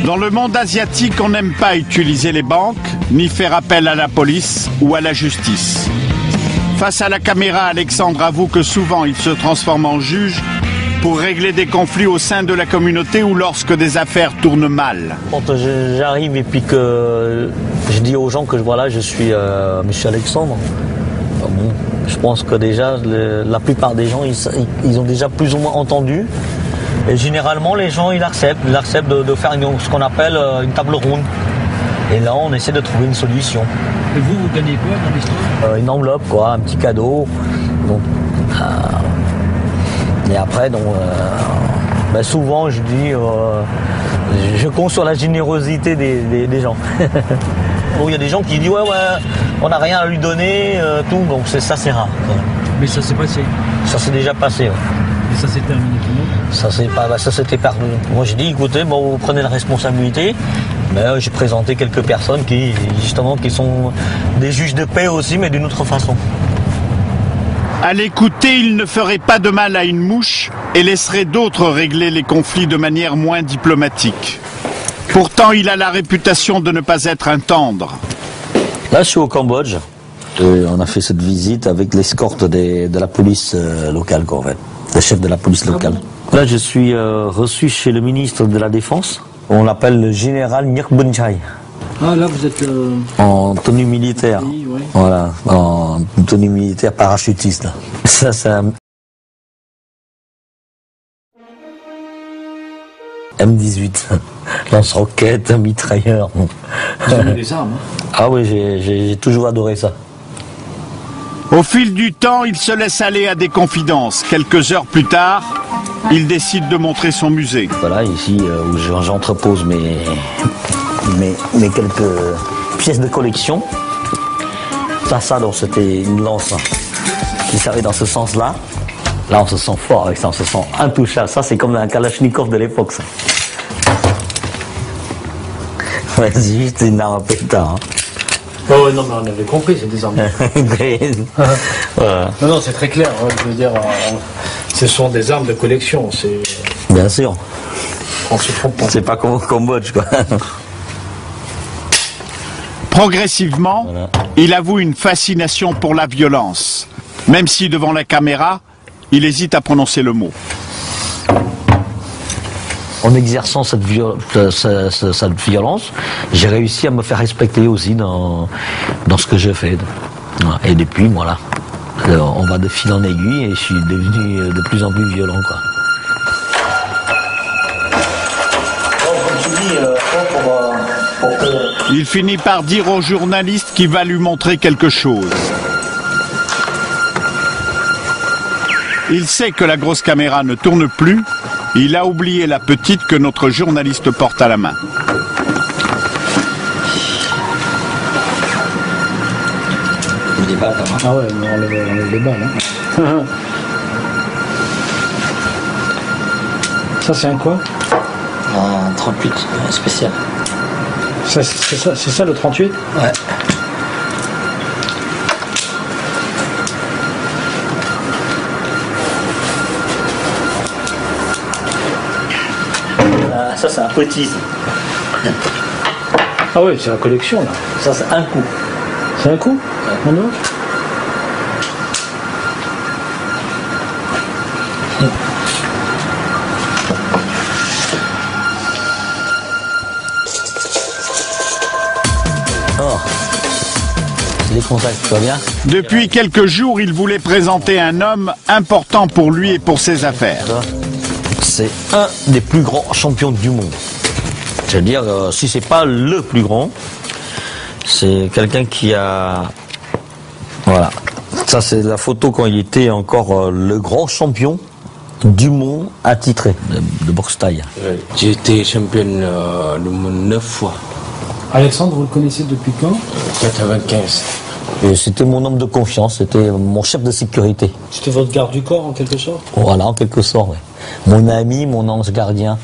Dans le monde asiatique, on n'aime pas utiliser les banques, ni faire appel à la police ou à la justice. Face à la caméra, Alexandre avoue que souvent il se transforme en juge pour régler des conflits au sein de la communauté ou lorsque des affaires tournent mal. Quand j'arrive et puis que je dis aux gens que voilà, je suis Monsieur Alexandre, bon, je pense que déjà la plupart des gens ils ont déjà plus ou moins entendu. Et généralement les gens ils acceptent de faire ce qu'on appelle une table ronde. Et là on essaie de trouver une solution. Et vous gagnez quoi dans l'histoire? Une enveloppe, quoi, un petit cadeau. Donc, et après, donc, ben souvent je dis, je compte sur la générosité des gens. Bon, il y a des gens qui disent ouais, on n'a rien à lui donner, tout, donc ça c'est rare. Mais ça s'est passé? Ça s'est déjà passé. Ouais. Et ça s'est terminé comment? Ça s'était perdu. Moi j'ai dit écoutez, bon, vous prenez la responsabilité. Mais j'ai présenté quelques personnes qui sont des juges de paix aussi, mais d'une autre façon. À l'écouter, il ne ferait pas de mal à une mouche et laisserait d'autres régler les conflits de manière moins diplomatique. Pourtant, il a la réputation de ne pas être un tendre. Là, je suis au Cambodge. On a fait cette visite avec l'escorte de la police locale, quoi, en fait. Le chef de la police locale. Là, je suis reçu chez le ministre de la Défense. On l'appelle le général Nyek Bun Chai. Ah, là, vous êtes... En tenue militaire. Oui, ouais. Voilà, en tenue militaire parachutiste. Ça, c'est un M18. Lance-roquette, mitrailleur. Vous avez des armes, hein? Ah oui, j'ai toujours adoré ça. Au fil du temps, il se laisse aller à des confidences. Quelques heures plus tard, il décide de montrer son musée. Voilà, ici où j'entrepose mes quelques pièces de collection. Ça, donc c'était une lance qui servait dans ce sens-là. Là, on se sent fort avec ça, on se sent intouchable. Ça, c'est comme un Kalachnikov de l'époque, ça. Ouais, c'est juste une arme à pétard. Hein. Oh non, mais on avait compris, c'est des armes. Voilà. Non, c'est très clair. Je veux dire, ce sont des armes de collection. Bien sûr. On se trompe pas. C'est pas comme au Cambodge, quoi. Progressivement, voilà. Il avoue une fascination pour la violence. Même si devant la caméra, il hésite à prononcer le mot. En exerçant cette violence, j'ai réussi à me faire respecter aussi dans ce que je fais. Et depuis, voilà, on va de fil en aiguille et je suis devenu de plus en plus violent, quoi. Il finit par dire au journaliste qu'il va lui montrer quelque chose. Il sait que la grosse caméra ne tourne plus. Il a oublié la petite que notre journaliste porte à la main. Ah ouais, on enlève les balles. Hein. Ça, c'est un quoi? Un 38 spécial. C'est ça le 38? Ouais. Ça, c'est un petit. Ah oui, c'est la collection, là. Ça, c'est un coup. C'est un coup? Ouais. Non. Oh. Les contacts, tu vas bien? Depuis quelques jours, il voulait présenter un homme important pour lui et pour ses affaires. C'est un des plus grands champions du monde. Je veux dire, si c'est pas le plus grand, c'est quelqu'un qui a... Voilà. Ça, c'est la photo quand il était encore le grand champion du monde attitré de boxe thaï. J'ai été champion du monde 9 fois. Alexandre, vous le connaissez depuis quand? 95. Et c'était mon homme de confiance, c'était mon chef de sécurité. C'était votre garde du corps en quelque sorte? Voilà, en quelque sorte, oui. Mon ami, mon ange gardien.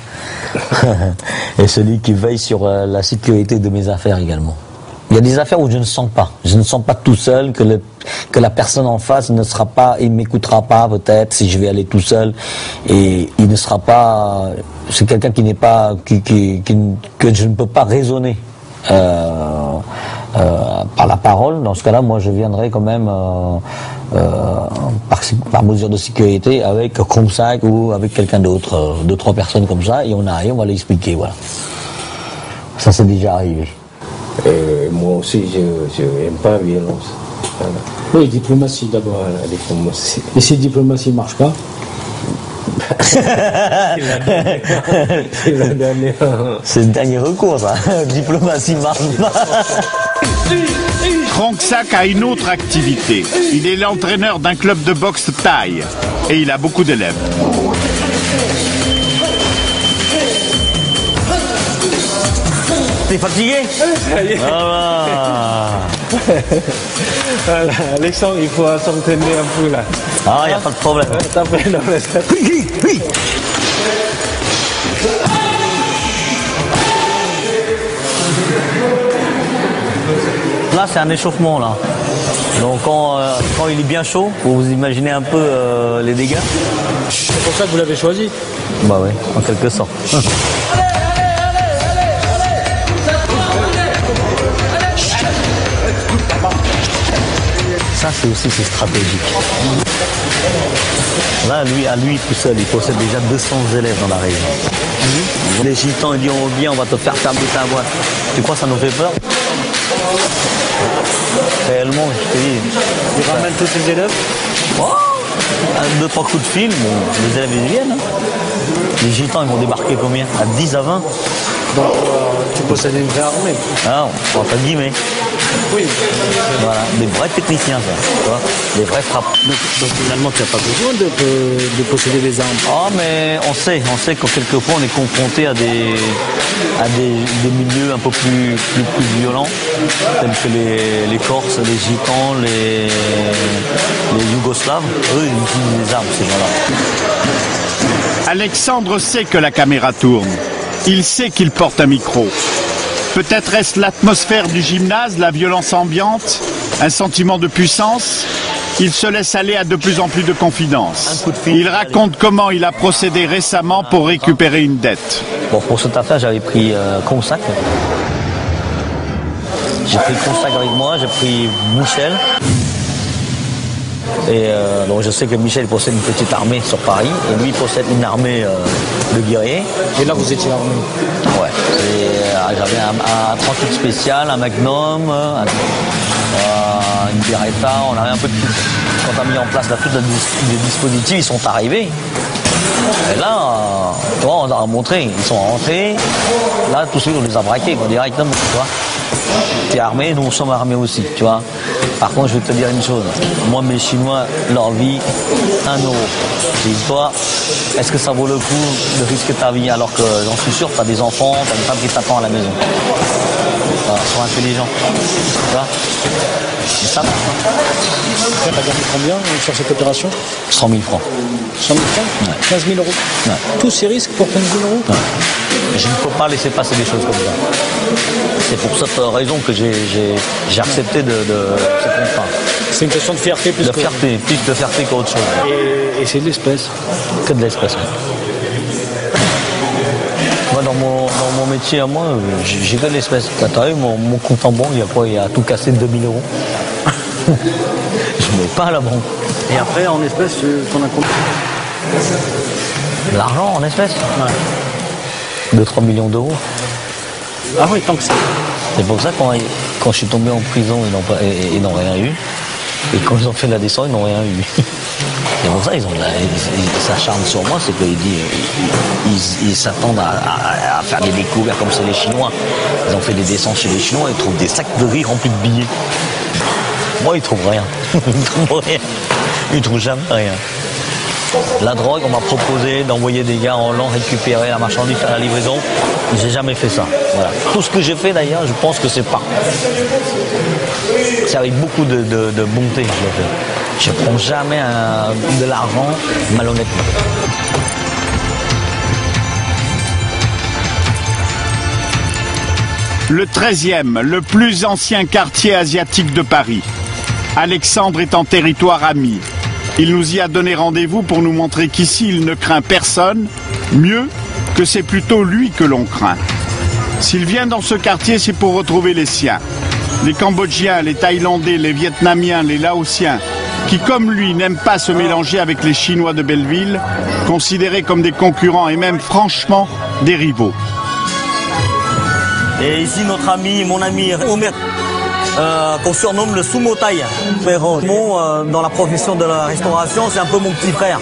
Et celui qui veille sur la sécurité de mes affaires également. Il y a des affaires où je ne sens pas. Je ne sens pas tout seul que la personne en face ne sera pas, il m'écoutera pas peut-être si je vais aller tout seul. Et il ne sera pas, c'est quelqu'un qui n'est pas, que je ne peux pas raisonner. Par la parole, dans ce cas-là, moi je viendrai quand même par mesure de sécurité avec Comsac ou avec quelqu'un d'autre, 2-3 personnes comme ça, et on arrive, on va l'expliquer, voilà. Ça c'est déjà arrivé. Moi aussi, je n'aime pas la violence. Voilà. Oui, diplomatie d'abord. Voilà, diplomatie. Et si diplomatie ne marche pas? C'est le dernier recours, ça. Diplomatie marche pas. Krongsak a une autre activité. Il est l'entraîneur d'un club de boxe thaï et il a beaucoup d'élèves. T'es fatigué? Voilà, Alexandre, il faut s'entraîner un peu là. Ah, il n'y a pas de problème. Là, c'est un échauffement, là. Donc, quand il est bien chaud, vous imaginez un peu les dégâts. C'est pour ça que vous l'avez choisi? Bah oui, en quelque sorte. Ça, c'est stratégique. Là, à lui tout seul, il possède déjà 200 élèves dans la région. Les gitans, ils disent, on vient, on va te faire fermer ta boîte. Tu crois que ça nous fait peur? Réellement, je te dis. Il ramène tous ses élèves? Oh, 2-3 coups de fil, bon, les élèves ils viennent. Hein. Les gitans, ils vont débarquer combien? À 10 à 20. Donc, tu possèdes une vraie armée? Ah, entre guillemets. Oui. Voilà, des vrais techniciens, ça. Tu vois, des vrais frappes. Donc finalement, tu n'as pas besoin de posséder des armes. Ah, mais on sait que quelquefois on est confronté à des milieux un peu plus violents, tels que les Corses, les Gitans, les Yougoslaves. Eux, ils utilisent des armes, ces gens-là. Alexandre sait que la caméra tourne. Il sait qu'il porte un micro. Peut-être est-ce l'atmosphère du gymnase, la violence ambiante, un sentiment de puissance? Il se laisse aller à de plus en plus de confidences. Il raconte comment il a procédé récemment pour récupérer une dette. Bon, pour cette affaire, j'avais pris Comsac. J'ai pris Comsac avec moi, j'ai pris Michel. Et donc je sais que Michel possède une petite armée sur Paris et lui possède une armée de guerriers. Et là vous étiez armé? Ouais. J'avais un 38 spécial, un Magnum, une Beretta, on avait un peu de tout. Quand on a mis en place tous les dispositifs, ils sont arrivés. Et là, tu vois, on a montré, ils sont rentrés. Là, tout de suite, on les a braqués directement, tu vois. T'es armé, nous sommes armés aussi, tu vois. Par contre, je vais te dire une chose. Moi, mes Chinois, leur vie, 1 €. Dis-toi, est-ce que ça vaut le coup de risquer ta vie alors que j'en suis sûr, t'as des enfants, t'as une femme qui t'attend à la maison. Voilà, sois intelligent. Tu vois. C'est ça. Tu as gagné combien sur cette opération? 100 000 francs. 100 000 francs? Ouais. 15 000 €. Ouais. Tous ces risques pour 15 000 €? Ouais. Je ne peux pas laisser passer des choses comme ça. C'est pour cette raison que j'ai accepté de ce contrat. C'est une question de fierté plus de fierté, plus de fierté qu'autre chose. Et c'est de l'espèce? Que de l'espèce. Moi, dans mon métier à moi, j'ai que de l'espèce. T'as vu, mon compte en banque, il a tout cassé de 2 000 €. Je ne mets pas à la banque. Et après, en espèces, t'en as combien? L'argent en espèces? Ouais. 2-3 millions d'euros. Ah oui, tant que ça. C'est pour ça que quand je suis tombé en prison, ils n'ont rien eu. Et quand ils ont fait la descente, ils n'ont rien eu. C'est pour ça qu'ils s'acharnent sur moi, c'est qu'ils s'attendent à faire des découvertes comme c'est les Chinois. Ils ont fait des descentes chez les Chinois, ils trouvent des sacs de riz remplis de billets. Moi, ils trouvent rien. Ils trouvent rien. Ils trouvent jamais rien. La drogue, on m'a proposé d'envoyer des gars en Hollande récupérer la marchandise, faire la livraison. J'ai jamais fait ça. Voilà. Tout ce que j'ai fait d'ailleurs, je pense que c'est pas. C'est avec beaucoup de bonté. Je ne prends jamais de l'argent malhonnêtement. Le 13e, le plus ancien quartier asiatique de Paris. Alexandre est en territoire ami. Il nous y a donné rendez-vous pour nous montrer qu'ici, il ne craint personne, mieux que c'est plutôt lui que l'on craint. S'il vient dans ce quartier, c'est pour retrouver les siens. Les Cambodgiens, les Thaïlandais, les Vietnamiens, les Laotiens, qui comme lui n'aiment pas se mélanger avec les Chinois de Belleville, considérés comme des concurrents et même franchement des rivaux. Et ici notre ami, mon ami Omer, qu'on surnomme le Sumo Thaï. Dans la profession de la restauration, c'est un peu mon petit frère.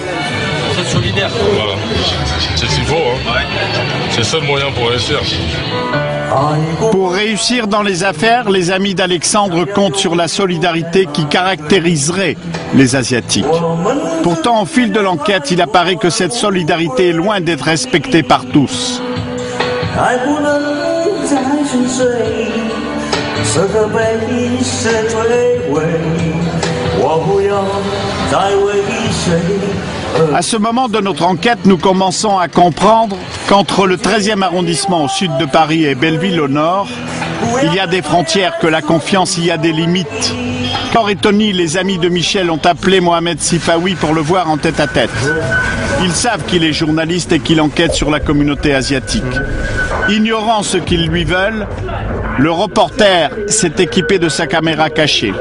Vous êtes solidaire. Voilà, c'est ce qu'il faut, hein. C'est le seul moyen pour réussir. Pour réussir dans les affaires, les amis d'Alexandre comptent sur la solidarité qui caractériserait les Asiatiques. Pourtant, au fil de l'enquête, il apparaît que cette solidarité est loin d'être respectée par tous. À ce moment de notre enquête, nous commençons à comprendre qu'entre le 13e arrondissement au sud de Paris et Belleville au nord, il y a des frontières, que la confiance y a des limites. Cor et Tony, les amis de Michel, ont appelé Mohamed Sifawi pour le voir en tête-à-tête. Ils savent qu'il est journaliste et qu'il enquête sur la communauté asiatique. Ignorant ce qu'ils lui veulent, le reporter s'est équipé de sa caméra cachée.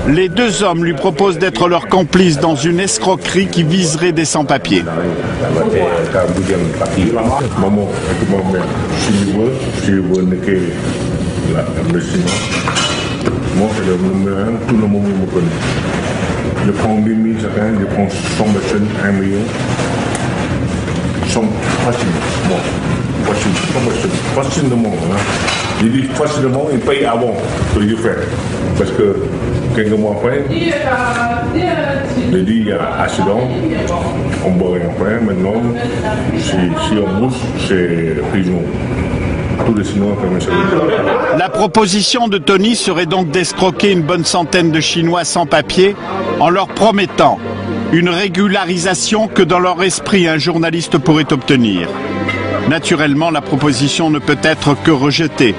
Les deux hommes lui proposent d'être leur complice dans une escroquerie qui viserait des sans-papiers. Je prends 8 000 chacun, je prends 100 personnes, 1 million. Facilement. Je dis facilement, ils payent avant que je fais. Parce que quelques mois après, je dis il y a accident, on ne peut rien faire. Maintenant, si on bouge, c'est prison. La proposition de Tony serait donc d'escroquer une bonne centaine de Chinois sans papier en leur promettant une régularisation que dans leur esprit un journaliste pourrait obtenir. Naturellement, la proposition ne peut être que rejetée.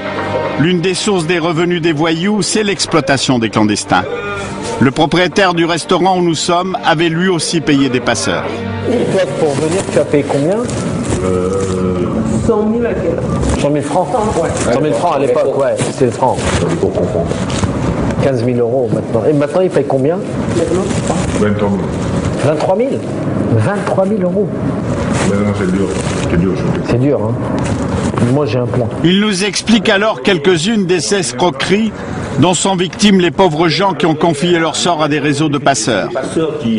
L'une des sources des revenus des voyous, c'est l'exploitation des clandestins. Le propriétaire du restaurant où nous sommes avait lui aussi payé des passeurs. Toi, pour venir, tu as payé combien 100 000 à quel 100 000 francs. Ouais. 100 000 francs à l'époque, ouais, c'était le franc. 15 000 euros maintenant. Et maintenant, il paye combien 23 000. 23 000 23 000 euros. Maintenant, c'est dur. C'est dur, hein. Moi, j'ai un plan. Il nous explique alors quelques-unes des escroqueries dont sont victimes les pauvres gens qui ont confié leur sort à des réseaux de passeurs.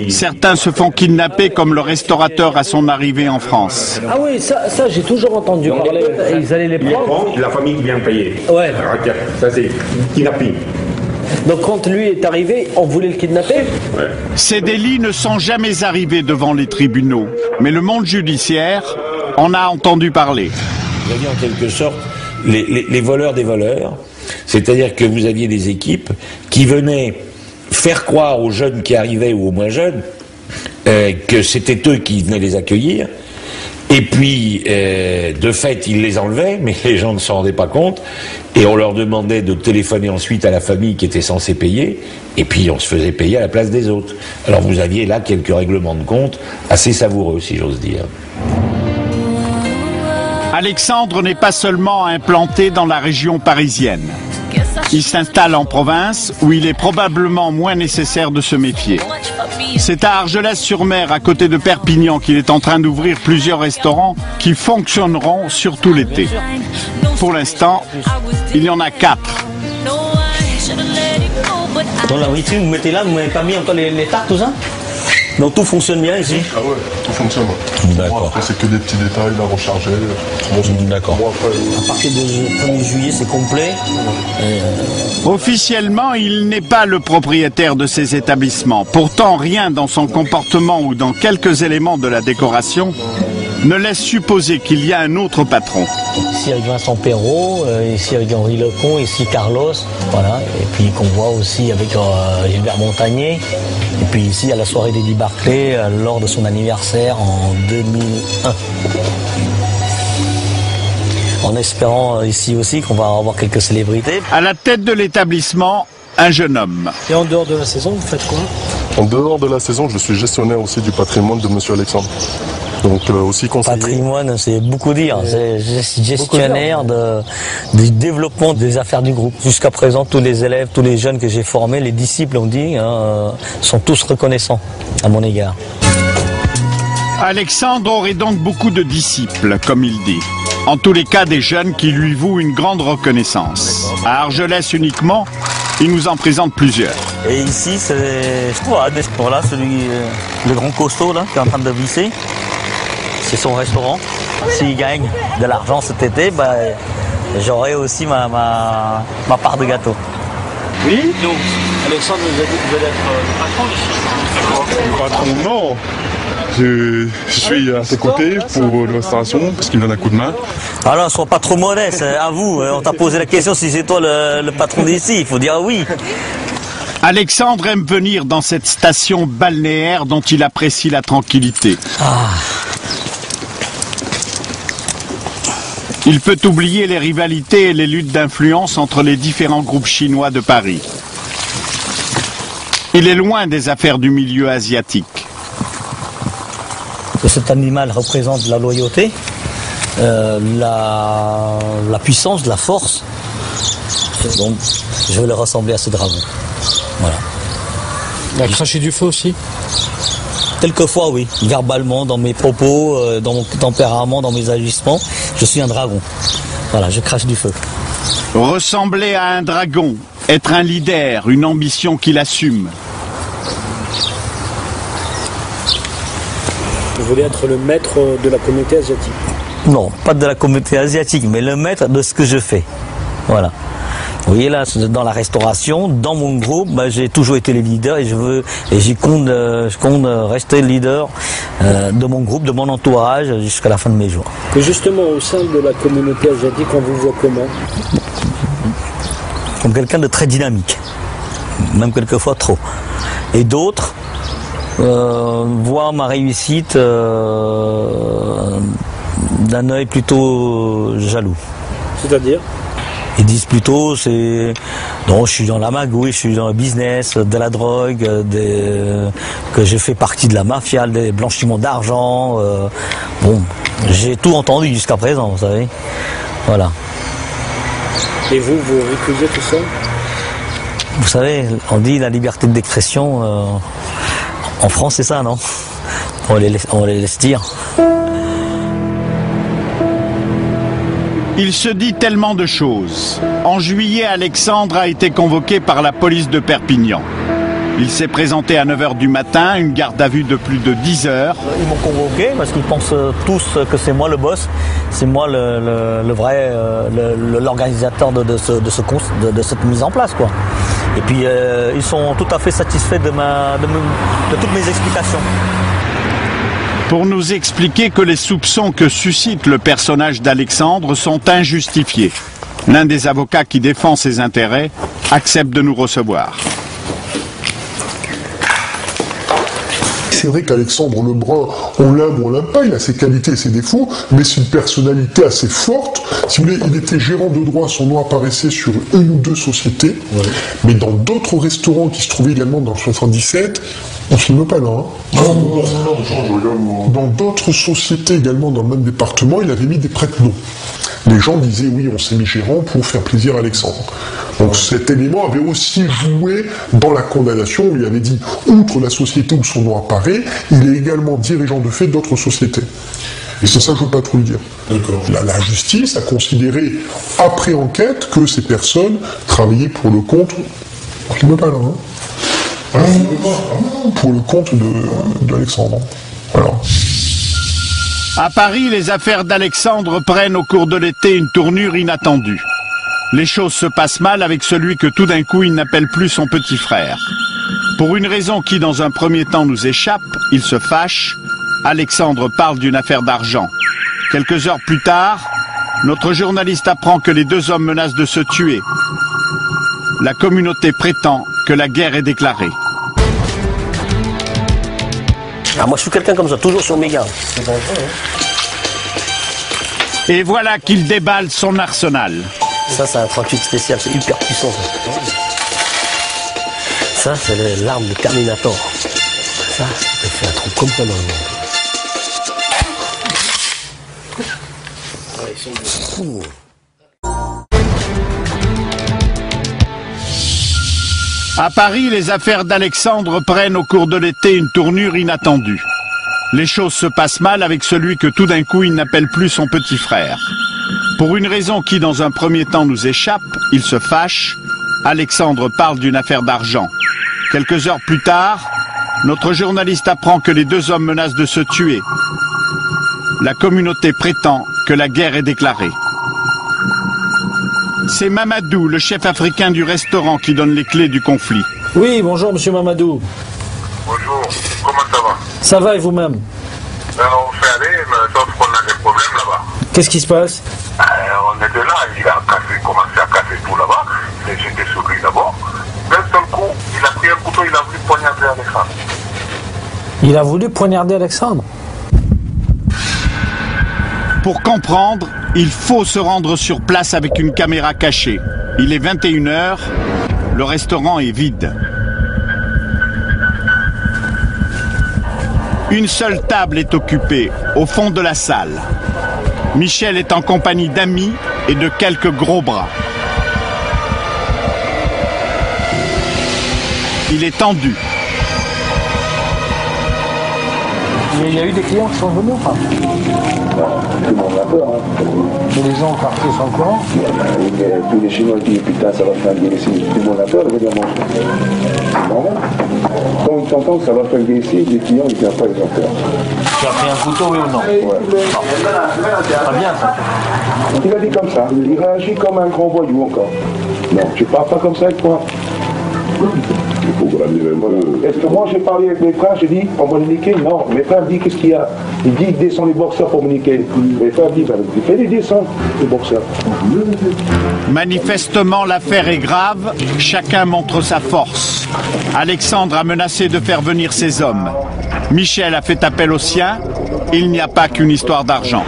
Certains se font kidnapper comme le restaurateur à son arrivée en France. Ah oui, ça j'ai toujours entendu parler. Ils allaient les prendre. La famille qui vient payer. Ouais. Ça c'est kidnapping. Donc quand lui est arrivé, on voulait le kidnapper ? Ouais. Ces délits ne sont jamais arrivés devant les tribunaux, mais le monde judiciaire en a entendu parler. Vous aviez en quelque sorte les voleurs des voleurs, c'est-à-dire que vous aviez des équipes qui venaient faire croire aux jeunes qui arrivaient ou aux moins jeunes que c'était eux qui venaient les accueillir, et puis de fait ils les enlevaient, mais les gens ne s'en rendaient pas compte, et on leur demandait de téléphoner ensuite à la famille qui était censée payer, et puis on se faisait payer à la place des autres. Alors vous aviez là quelques règlements de compte assez savoureux, si j'ose dire. Alexandre n'est pas seulement implanté dans la région parisienne. Il s'installe en province où il est probablement moins nécessaire de se méfier. C'est à Argelès-sur-Mer, à côté de Perpignan, qu'il est en train d'ouvrir plusieurs restaurants qui fonctionneront surtout l'été. Pour l'instant, il y en a 4. Dans la vitrine, vous mettez là, vous n'avez pas mis encore les tartes, tout ça? Donc tout fonctionne bien ici? Ah ouais, tout fonctionne. D'accord. Bon, après, c'est que des petits détails, la recharger. D'accord. À partir du 1er juillet, c'est complet. Officiellement, il n'est pas le propriétaire de ces établissements. Pourtant, rien dans son comportement ou dans quelques éléments de la décoration ne laisse supposer qu'il y a un autre patron. Ici avec Vincent Perrault, ici avec Henri Lecon, ici Carlos, voilà, et puis qu'on voit aussi avec Gilbert Montagnier, et puis ici à la soirée d'Eddie Barclay lors de son anniversaire en 2001. En espérant ici aussi qu'on va avoir quelques célébrités. À la tête de l'établissement, un jeune homme. Et en dehors de la saison, vous faites quoi? En dehors de la saison, je suis gestionnaire aussi du patrimoine de Monsieur Alexandre. Donc aussi conseiller. Patrimoine, c'est beaucoup dire. C'est gestionnaire du développement des affaires du groupe. Jusqu'à présent, tous les élèves, tous les jeunes que j'ai formés, les disciples, on dit, sont tous reconnaissants à mon égard. Alexandre aurait donc beaucoup de disciples, comme il dit. En tous les cas, des jeunes qui lui vouent une grande reconnaissance. À Argelès uniquement, il nous en présente plusieurs. Et ici, c'est voilà, le grand costaud là, qui est en train de visser. C'est son restaurant. S'il gagne de l'argent cet été, bah, j'aurai aussi ma part de gâteau. Oui, donc Alexandre nous a dit que vous allez être le patron ici. Le patron, non. Je suis à ses côtés pour la restauration, parce qu'il me donne un coup de main. Alors, sois pas trop modeste, à vous. On t'a posé la question si c'est toi le patron d'ici. Il faut dire oui. Alexandre aime venir dans cette station balnéaire dont il apprécie la tranquillité. Il peut oublier les rivalités et les luttes d'influence entre les différents groupes chinois de Paris. Il est loin des affaires du milieu asiatique. Cet animal représente la loyauté, la puissance, la force. Donc, je vais le ressembler à ce dragon. Voilà. Il a craché du feu aussi? Quelquefois, oui. Verbalement, dans mes propos, dans mon tempérament, dans mes agissements, je suis un dragon. Voilà, je crache du feu. Ressembler à un dragon, être un leader, une ambition qu'il assume. Vous voulez être le maître de la communauté asiatique? Non, pas de la communauté asiatique, mais le maître de ce que je fais. Voilà. Vous voyez là, dans la restauration, dans mon groupe, bah, j'ai toujours été le leader et je compte rester leader de mon groupe, de mon entourage jusqu'à la fin de mes jours. Et justement, au sein de la communauté asiatique, on vous voit comment? Comme quelqu'un de très dynamique, même quelquefois trop. Et d'autres voient ma réussite d'un œil plutôt jaloux. C'est-à-dire? Ils disent plutôt, non, je suis dans la magouille, je suis dans le business, de la drogue, que je fais partie de la mafia, des blanchiments d'argent. Bon, j'ai tout entendu jusqu'à présent, vous savez. Voilà. Et vous récusez tout ça? Vous savez, on dit la liberté d'expression, en France c'est ça, non? On les laisse dire. Il se dit tellement de choses. En juillet, Alexandre a été convoqué par la police de Perpignan. Il s'est présenté à 9h du matin, une garde à vue de plus de 10 heures. Ils m'ont convoqué parce qu'ils pensent tous que c'est moi le boss, c'est moi le vrai, l'organisateur de cette mise en place, quoi. Et puis ils sont tout à fait satisfaits de toutes mes explications. Pour nous expliquer que les soupçons que suscite le personnage d'Alexandre sont injustifiés. L'un des avocats qui défend ses intérêts accepte de nous recevoir. C'est vrai qu'Alexandre Lebrun, on l'aime ou on l'aime pas, il a ses qualités et ses défauts, mais c'est une personnalité assez forte. Si vous voulez, il était gérant de droit, son nom apparaissait sur une ou deux sociétés, mais dans d'autres restaurants qui se trouvaient également dans le 77, on ne filme pas là. Hein. Dans d'autres sociétés également dans le même département, il avait mis des prête-noms. Les gens disaient oui, on s'est mis gérant pour faire plaisir à Alexandre. Donc cet élément avait aussi joué dans la condamnation où il avait dit, outre la société où son nom apparaît, il est également dirigeant de fait d'autres sociétés. Et c'est ça que je ne veux pas trop le dire. La justice a considéré, après enquête, que ces personnes travaillaient pour le compte... On ne filme pas là, hein, pour le compte d'Alexandre. Voilà. À Paris, les affaires d'Alexandre prennent au cours de l'été une tournure inattendue. Les choses se passent mal avec celui que tout d'un coup il n'appelle plus son petit frère. Pour une raison qui dans un premier temps nous échappe, il se fâche Alexandre parle d'une affaire d'argent. Quelques heures plus tard, notre journaliste apprend que les deux hommes menacent de se tuer. La communauté prétend que la guerre est déclarée. Ah, moi je suis quelqu'un comme ça, toujours sur mes gardes. C'est dangereux, hein. Et voilà qu'il déballe son arsenal. Ça c'est un 38 spécial, c'est hyper puissant ça. Ça c'est l'arme de Terminator. Ça fait un trou comme ça dans le monde. Ouais, ils sont fous. À Paris, les affaires d'Alexandre prennent au cours de l'été une tournure inattendue. Les choses se passent mal avec celui que tout d'un coup il n'appelle plus son petit frère. Pour une raison qui dans un premier temps nous échappe, il se fâche. Alexandre parle d'une affaire d'argent. Quelques heures plus tard, notre journaliste apprend que les deux hommes menacent de se tuer. La communauté prétend que la guerre est déclarée. C'est Mamadou, le chef africain du restaurant, qui donne les clés du conflit. Oui, bonjour monsieur Mamadou. Bonjour, comment ça va? Ça va et vous-même? On fait aller, mais sauf qu'on a des problèmes là-bas. Qu'est-ce qui se passe? On était là, il a commencé à casser tout là-bas. J'étais sur lui d'abord. D'un seul coup, il a pris un couteau, il a voulu poignarder Alexandre. Il a voulu poignarder Alexandre? Pour comprendre, il faut se rendre sur place avec une caméra cachée. Il est 21h, le restaurant est vide. Une seule table est occupée, au fond de la salle. Michel est en compagnie d'amis et de quelques gros bras. Il est tendu. Il y a eu des clients qui sont venus ou pas? Tout le monde a peur. Mais les gens au quartier sont au courant? Tous les Chinois qui disent putain ça va faire gueuler ici. Tout le monde a peur de venir manger. C'est normal. Quand ils t'entendent que ça va faire gueuler ici, les clients ils viennent pas, ils ont peur. Tu as pris un couteau, oui ou non? Ouais. Très bien ça. Il a dit comme ça. Il réagit comme un grand voyou encore. Non, tu parles pas comme ça avec moi. Est-ce que moi j'ai parlé avec mes frères, j'ai dit on va les niquer? Non, mes frères disent qu'est-ce qu'il y a? Il dit qu'ils descendent les boxeurs pour me niquer. Mes frères disent fais les descendre les boxeurs. Manifestement l'affaire est grave, chacun montre sa force. Alexandre a menacé de faire venir ses hommes. Michel a fait appel aux siens, il n'y a pas qu'une histoire d'argent.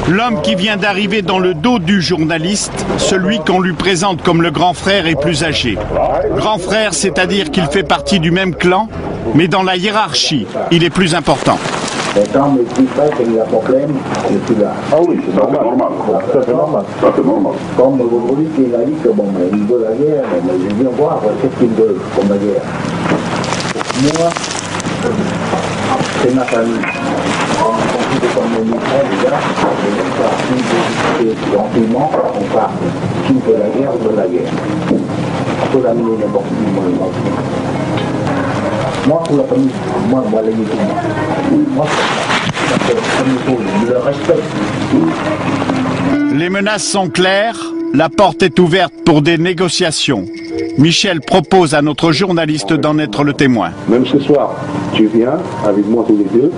L'homme qui vient d'arriver dans le dos du journaliste, celui qu'on lui présente comme le grand frère est plus âgé. Grand frère, c'est-à-dire qu'il fait partie du même clan, mais dans la hiérarchie, il est plus important. Quand mes petits frères, il y a un problème, c'est plus là. Ah oui, c'est normal. Ça c'est normal. Comme aujourd'hui, il a dit que bon, il veut la guerre, mais je viens voir qu'est-ce qu'il veut comme la guerre. Moi, c'est ma famille. Tranquillement, on part. Qui veut la guerre, veut la guerre. On peut l'amener n'importe où. Moi, pour la famille, moi, les musulmans. Moi, je le respecte. Les menaces sont claires, la porte est ouverte pour des négociations. Michel propose à notre journaliste d'en être le témoin. Même ce soir, tu viens avec moi tous les deux,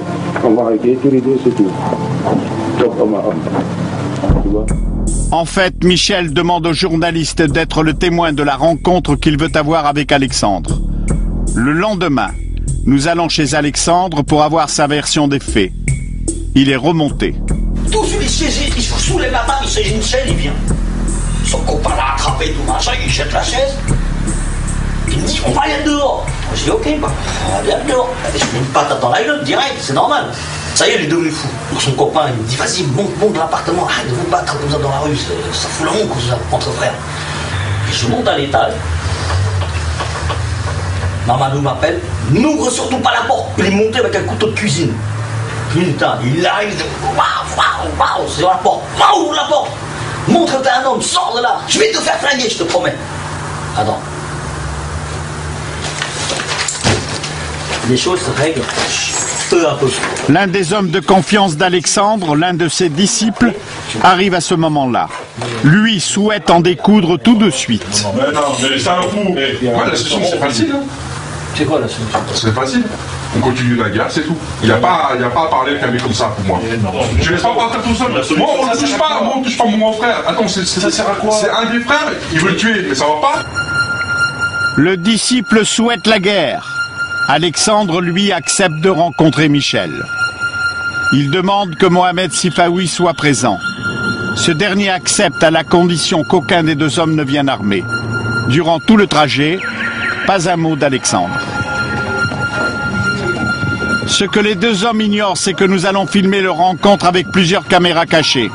on va régler tous les deux, c'est tout. En fait, Michel demande au journaliste d'être le témoin de la rencontre qu'il veut avoir avec Alexandre. Le lendemain, nous allons chez Alexandre pour avoir sa version des faits. Il est remonté. Tous il saisit, il se soulève la table, il saisit une chaise, il vient. Son copain l'a attrapé, tout machin, il jette la chaise. Il me dit, on va aller dehors. Je dis, ok, bah, on va bien dehors. Je mets une patate dans la gueule, direct, c'est normal. Ça y est, il est devenu fou. Donc son copain, il me dit, vas-y, monte de l'appartement, arrête de vous battre comme ça dans la rue, ça fout la honte entre frères. Et je monte à l'étage. Mamadou m'appelle, n'ouvre surtout pas la porte. Il est monté avec un couteau de cuisine. Putain, il arrive, sur la porte, ouvre la porte. Montre que t'es un homme, sors de là. Je vais te faire flinguer, je te promets. Attends. Les choses se règlent peu à peu. L'un des hommes de confiance d'Alexandre, l'un de ses disciples, arrive à ce moment-là. Lui souhaite en découdre tout de suite. Mais non, mais c'est un fou. Ouais, la solution, c'est facile. Hein. C'est quoi la solution? C'est facile. on continue la guerre, c'est tout. Il n'y a pas à parler avec un mec comme ça pour moi. Je ne laisse pas partir tout seul. Moi, on ne touche pas, mon frère. Attends, ça sert à quoi? C'est un des frères, il veut le tuer, mais ça va pas. Le disciple souhaite la guerre. Alexandre, lui, accepte de rencontrer Michel. Il demande que Mohamed Sifawi soit présent. Ce dernier accepte à la condition qu'aucun des deux hommes ne vienne armé. Durant tout le trajet, pas un mot d'Alexandre. Ce que les deux hommes ignorent, c'est que nous allons filmer leur rencontre avec plusieurs caméras cachées.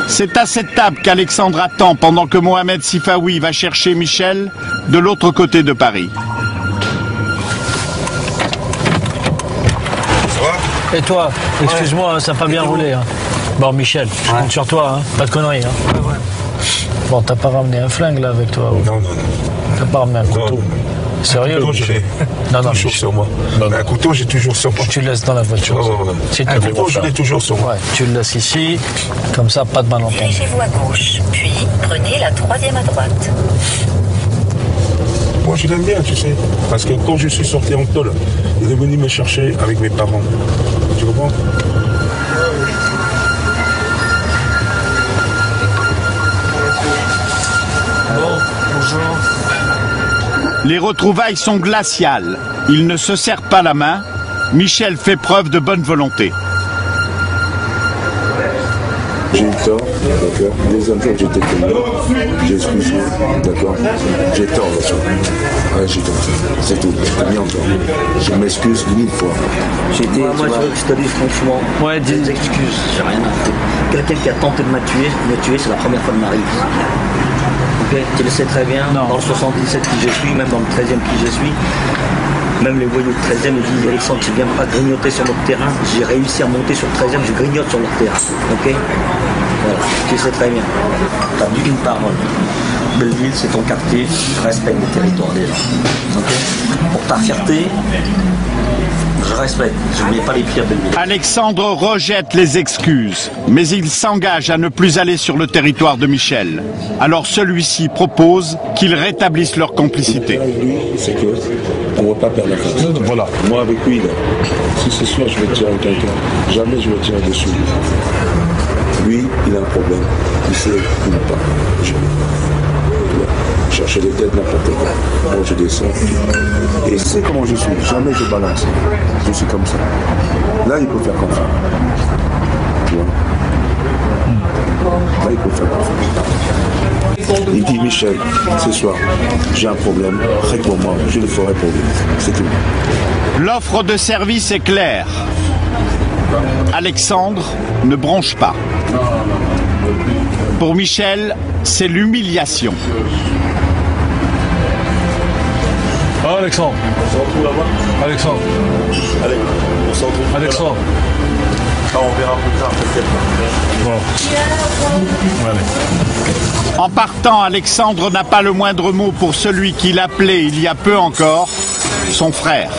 C'est à cette table qu'Alexandre attend pendant que Mohamed Sifawi va chercher Michel de l'autre côté de Paris. Et toi, excuse-moi, ça n'a pas bien roulé. Hein. Bon, Michel, je compte sur toi, hein. Pas de conneries. Hein. Bon, t'as pas ramené un flingue là avec toi? Non. T'as pas ramené un couteau? Sérieux? Non, toujours sur moi. Un couteau, j'ai toujours sur moi. Tu le laisses dans la voiture. Un couteau, je l'ai toujours sur moi. Ouais, tu le laisses ici, comme ça, pas de malentendu. Dirigez-vous à gauche, puis prenez la 3e à droite. Moi, je l'aime bien, tu sais. Parce que quand je suis sorti en tôle, il est venu me chercher avec mes parents. Tu comprends? Bonjour. Les retrouvailles sont glaciales. Ils ne se serrent pas la main. Michel fait preuve de bonne volonté. J'ai eu tort, d'accord. Les autres jours, j'étais tombé. J'ai excusé, d'accord. J'ai tort là-dessus. Ouais, j'ai tort. C'est tout. T'as mis en tort. Je m'excuse 1000 fois. Moi, je veux que je te dise franchement, des excuses, j'ai rien à faire. Quelqu'un qui a tenté de me tuer, c'est la première fois de ma vie. Ok, tu le sais très bien, dans le 77 qui je suis, même dans le 13e qui je suis, même les voyous du 13e me disent Alexandre, tu ne viens pas grignoter sur notre terrain. J'ai réussi à monter sur le 13e, je grignote sur leur terrain. Ok, voilà, tu le sais très bien. Tu as dit une parole. Belleville, c'est ton quartier, respecte les territoires des gens. Ok, pour ta fierté, je respecte, je ne mets pas les pieds à Belleville. Alexandre rejette les excuses, mais il s'engage à ne plus aller sur le territoire de Michel. Alors celui-ci propose qu'il rétablisse leur complicité. C'est que on ne va pas perdre la face. Voilà. Moi avec lui, là, si ce soir je vais tirer avec quelqu'un, jamais je vais tirer dessus. Lui, il a un problème. Il sait qu'il n'a pas. Je vais chercher les têtes n'importe quoi. Moi je descends. Et il sait comment je suis. Jamais je balance. Je suis comme ça. Là, il peut faire comme ça. Tu vois? Là, il peut faire comme ça. Il dit Michel, ce soir, j'ai un problème, réponds-moi, je le ferai pour lui. C'est tout. L'offre de service est claire. Alexandre ne bronche pas. Pour Michel, c'est l'humiliation. Ah, Alexandre. On se retrouve là-bas. Alexandre. Allez, on se retrouve. Alexandre. Ah, on verra plus tard peut-être. Bon. Allez. En partant, Alexandre n'a pas le moindre mot pour celui qu'il appelait il y a peu encore son frère.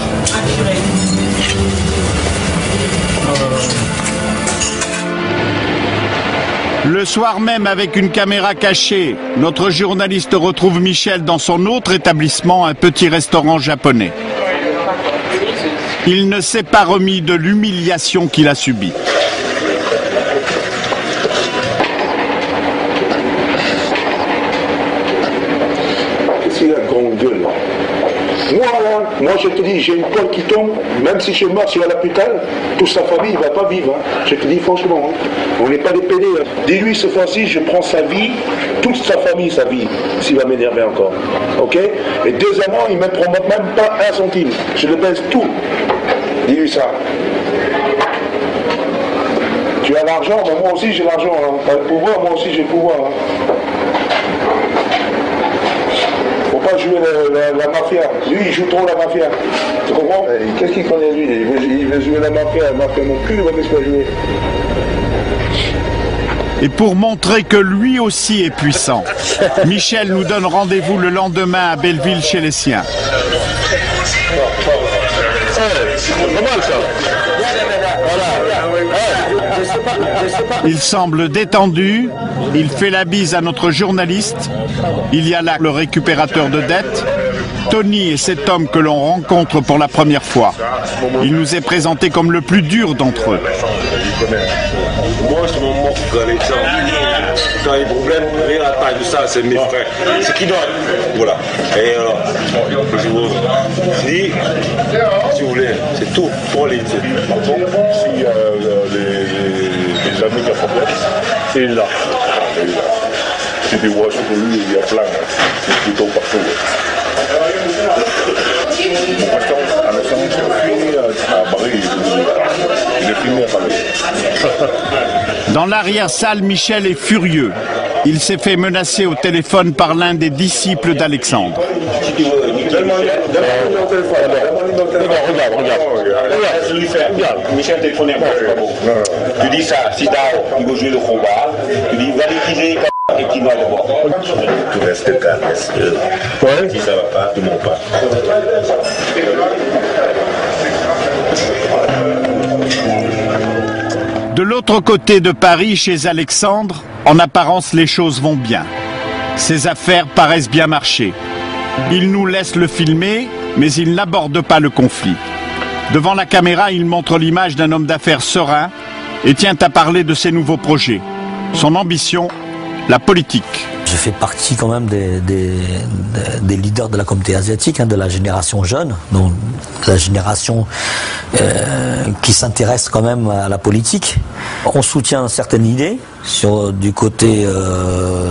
Le soir même, avec une caméra cachée, notre journaliste retrouve Michel dans son autre établissement, un petit restaurant japonais. Il ne s'est pas remis de l'humiliation qu'il a subie. Qu'est-ce qu'il a grande gueule là? Moi je te dis, j'ai une poêle qui tombe, même si je suis mort sur l'hôpital, toute sa famille ne va pas vivre. Hein. Je te dis franchement, hein. On n'est pas des pédés. Hein. Dis-lui ce fois-ci, je prends sa vie, toute sa famille, sa vie, s'il va m'énerver encore. Ok? Et deuxièmement, il ne me prend même pas un centime. Je le baisse tout. Dis-lui ça. Tu as l'argent, mais moi aussi j'ai l'argent. Hein. Tu as le pouvoir, moi aussi j'ai le pouvoir. Hein. Faut pas jouer la mafia. Lui, il joue trop la mafia. Tu comprends? Qu'est-ce qu'il connaît lui? Il veut jouer la mafia mon cul, il va laisser jouer. Et pour montrer que lui aussi est puissant, Michel nous donne rendez-vous le lendemain à Belleville chez les siens. Il semble détendu, il fait la bise à notre journaliste, il y a là le récupérateur de dettes, Tony est cet homme que l'on rencontre pour la première fois. Il nous est présenté comme le plus dur d'entre eux. Moi, je me moque quand les gens, quand il y a des problèmes, rien à la taille de ça, c'est mes frères. C'est qui donne. Voilà. Et alors, je vous dis, si vous voulez, c'est tout. Pour les si les amis qui ont problème, c'est là. C'est des voitures pour lui, il y a plein. C'est plutôt partout. Mon restaurant à la fin, c'est fini à Paris. Il est fini à Paris. Dans l'arrière-salle, Michel est furieux. Il s'est fait menacer au téléphone par l'un des disciples d'Alexandre. Regarde, Michel téléphoné à moi, c'est pas bon. Tu dis ça, si Dao, il va jouer le combat, tu dis, va l'utiliser et tu vas le voir. Tu restes calme, si ça va pas, tu ne montes pas. De l'autre côté de Paris, chez Alexandre, en apparence, les choses vont bien. Ses affaires paraissent bien marcher. Il nous laisse le filmer, mais il n'aborde pas le conflit. Devant la caméra, il montre l'image d'un homme d'affaires serein et tient à parler de ses nouveaux projets. Son ambition, la politique. Je fais partie quand même des leaders de la communauté asiatique, de la génération jeune, donc la génération qui s'intéresse quand même à la politique. On soutient certaines idées du côté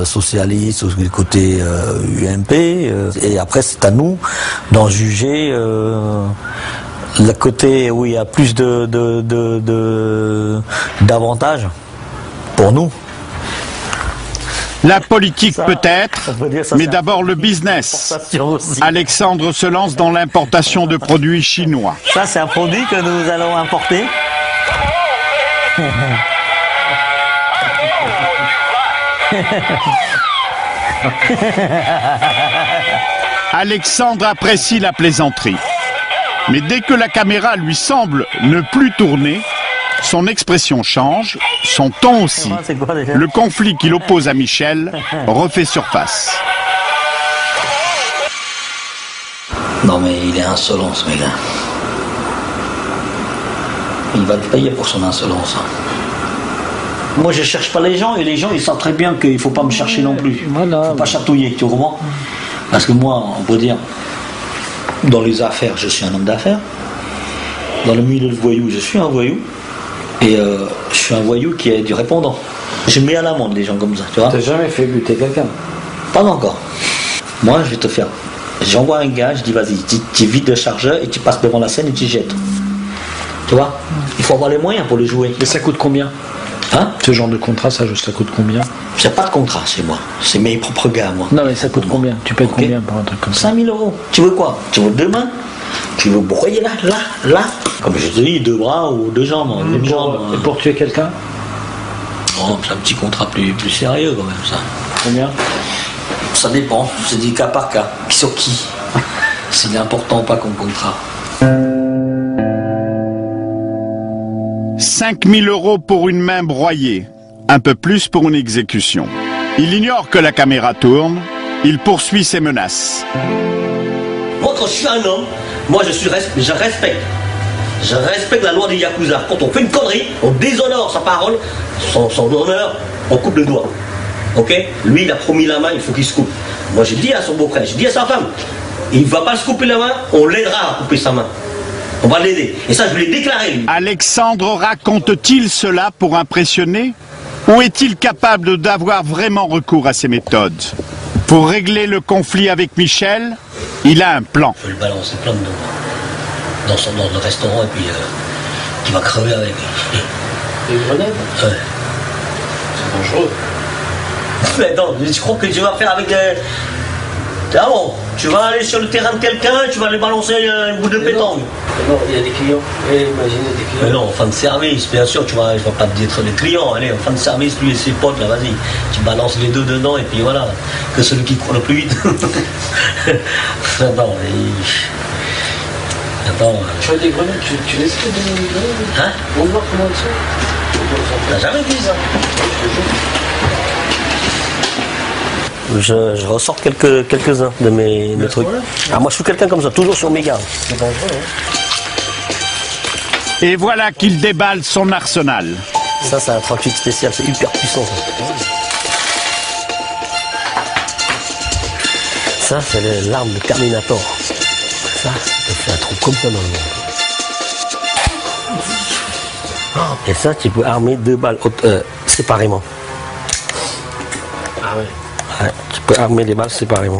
socialiste ou du côté UMP, et après c'est à nous d'en juger le côté où il y a plus d'avantages pour nous. La politique peut-être, mais d'abord le business. Alexandre se lance dans l'importation de produits chinois. Ça, c'est un produit que nous allons importer. Alexandre apprécie la plaisanterie. Mais dès que la caméra lui semble ne plus tourner, son expression change, son ton aussi. Le conflit qui l'oppose à Michel refait surface. Non mais il est insolent ce mec-là. Il va le payer pour son insolence. Moi je cherche pas les gens et les gens ils savent très bien qu'il ne faut pas me chercher non plus. Il ne faut pas chatouiller, tu comprends? Parce que moi on peut dire, dans les affaires je suis un homme d'affaires. Dans le milieu de voyou je suis un voyou. Et je suis un voyou qui est du répondant. Je mets à l'amende les gens comme ça, tu vois. T'as jamais fait buter quelqu'un? Pas encore. Moi, je vais te faire. J'envoie un gars, je dis vas-y, tu vides le chargeur et tu passes devant la scène et tu jettes. Tu vois? Il faut avoir les moyens pour le jouer. Mais ça coûte combien? Hein? Ce genre de contrat, ça coûte combien? J'ai pas de contrat chez moi. C'est mes propres gars, moi. Non, mais ça coûte combien? Tu payes combien pour un truc comme ça? 5 000 €. Tu veux quoi? Tu veux 2 mains? Tu veux broyer là? Comme je te dis, 2 bras ou 2 jambes, une jambe. Et pour tuer quelqu'un? Oh, c'est un petit contrat plus sérieux quand même, ça. Combien? Ça dépend, c'est du cas par cas. Sur qui? C'est important ou pas comme contrat. 5 000 € pour une main broyée, un peu plus pour une exécution. Il ignore que la caméra tourne, il poursuit ses menaces. Moi, quand je suis un homme, moi je respecte. Je respecte la loi des Yakuza. Quand on fait une connerie, on déshonore sa parole, son honneur, on coupe le doigt. Ok? Lui, il a promis la main, il faut qu'il se coupe. Moi, j'ai dit à son beau-frère, j'ai dit à sa femme, il ne va pas se couper la main, on l'aidera à couper sa main. On va l'aider. Et ça, je l'ai déclaré, lui. Alexandre raconte-t-il cela pour impressionner? Ou est-il capable d'avoir vraiment recours à ces méthodes? Pour régler le conflit avec Michel, il a un plan. Je vais le balancer plein de dans le restaurant et puis qui va crever avec. Des grenades? Ouais. C'est dangereux. Mais non, je crois que tu vas faire avec des... Ah bon, tu vas aller sur le terrain de quelqu'un et tu vas lui balancer un bout de pétanque. Non, il y a des clients. Imaginez des clients. Mais non, en fin de service, bien sûr, je ne vais pas te dire des clients. Allez, en fin de service, lui et ses potes, là, vas-y. Tu balances les deux dedans et puis voilà. Que celui qui court le plus vite. Attends, tu as des grenades, tu laisses te donner des grenades? Hein? On va voir comment elles sont. T'as jamais vu ça? Je ressors quelques-uns de mes trucs. Ah, moi je suis quelqu'un comme ça, toujours sur mes gardes. C'est dangereux, hein. Et voilà qu'il déballe son arsenal. Ça c'est un 38 spécial, c'est hyper puissant. Ça c'est l'arme de Terminator. Ça fait un trou comme ça dans le monde. Et ça tu peux armer 2 balles séparément. Ah ouais. Ouais, tu peux armer les balles séparément.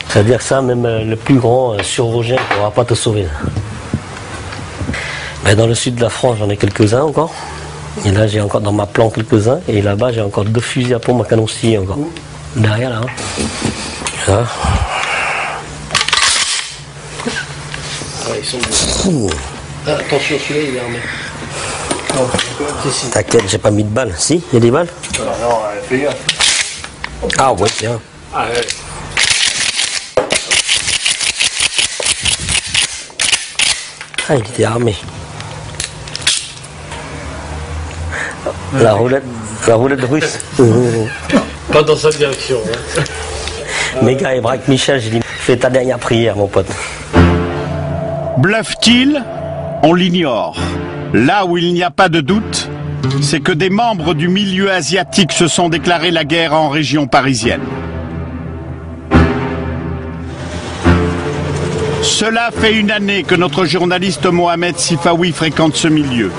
C'est-à-dire que ça, même le plus grand chirurgien ne pourra pas te sauver. Mais dans le sud de la France, j'en ai quelques-uns encore. Et là, j'ai encore dans ma plan quelques-uns. Et là-bas, j'ai encore 2 fusils à pompe à canon scié encore. Derrière, là. Là. Ouais, ils sont beaux. Attention, celui-là, il est armé. T'inquiète, j'ai pas mis de balles. Si, il y a des balles? Non, fais gaffe. Ah ouais, tiens. Ah ouais. Ah, il était armé. La roulette russe. Pas dans sa direction. Hein. Mes gars, et braque Michel, j'ai dit, fais ta dernière prière, mon pote. Bluffe-t-il? On l'ignore. Là où il n'y a pas de doute, c'est que des membres du milieu asiatique se sont déclarés la guerre en région parisienne. Cela fait une année que notre journaliste Mohamed Sifawi fréquente ce milieu.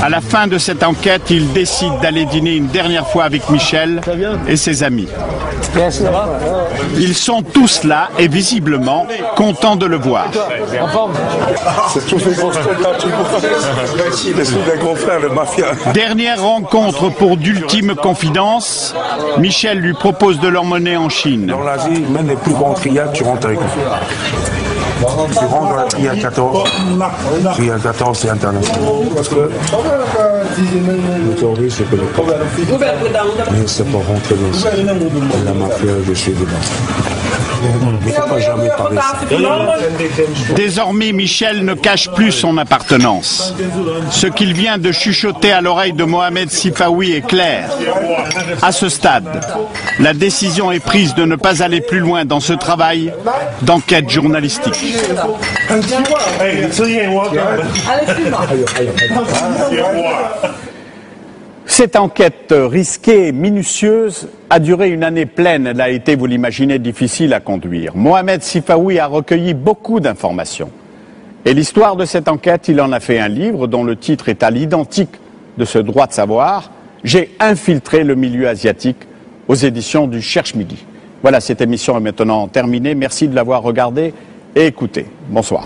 À la fin de cette enquête, il décide d'aller dîner une dernière fois avec Michel et ses amis. Ils sont tous là et visiblement contents de le voir. C'est tous les gros des confrères, le mafia. Dernière rencontre pour d'ultimes confidences, Michel lui propose de l'emmener en Chine. Dans l'Asie, même les plus grands triades, tu rentres avec eux. Tu rentres dans la triade 14. Triade 14, c'est international. Parce que le terrorisme, je connais pas. Mais c'est pas rentrer dans la mafia, je suis dedans. Mais il ne faut pas jamais parler ça. Désormais, Michel ne cache plus son appartenance. Ce qu'il vient de chuchoter à l'oreille de Mohamed Sifawi est clair. À ce stade, la décision est prise de ne pas aller plus loin dans ce travail d'enquête journalistique. Cette enquête risquée et minutieuse a duré une année pleine. Elle a été, vous l'imaginez, difficile à conduire. Mohamed Sifawi a recueilli beaucoup d'informations. Et l'histoire de cette enquête, il en a fait un livre dont le titre est à l'identique de ce droit de savoir. J'ai infiltré le milieu asiatique aux éditions du Cherche Midi. Voilà, cette émission est maintenant terminée. Merci de l'avoir regardée et écoutée. Bonsoir.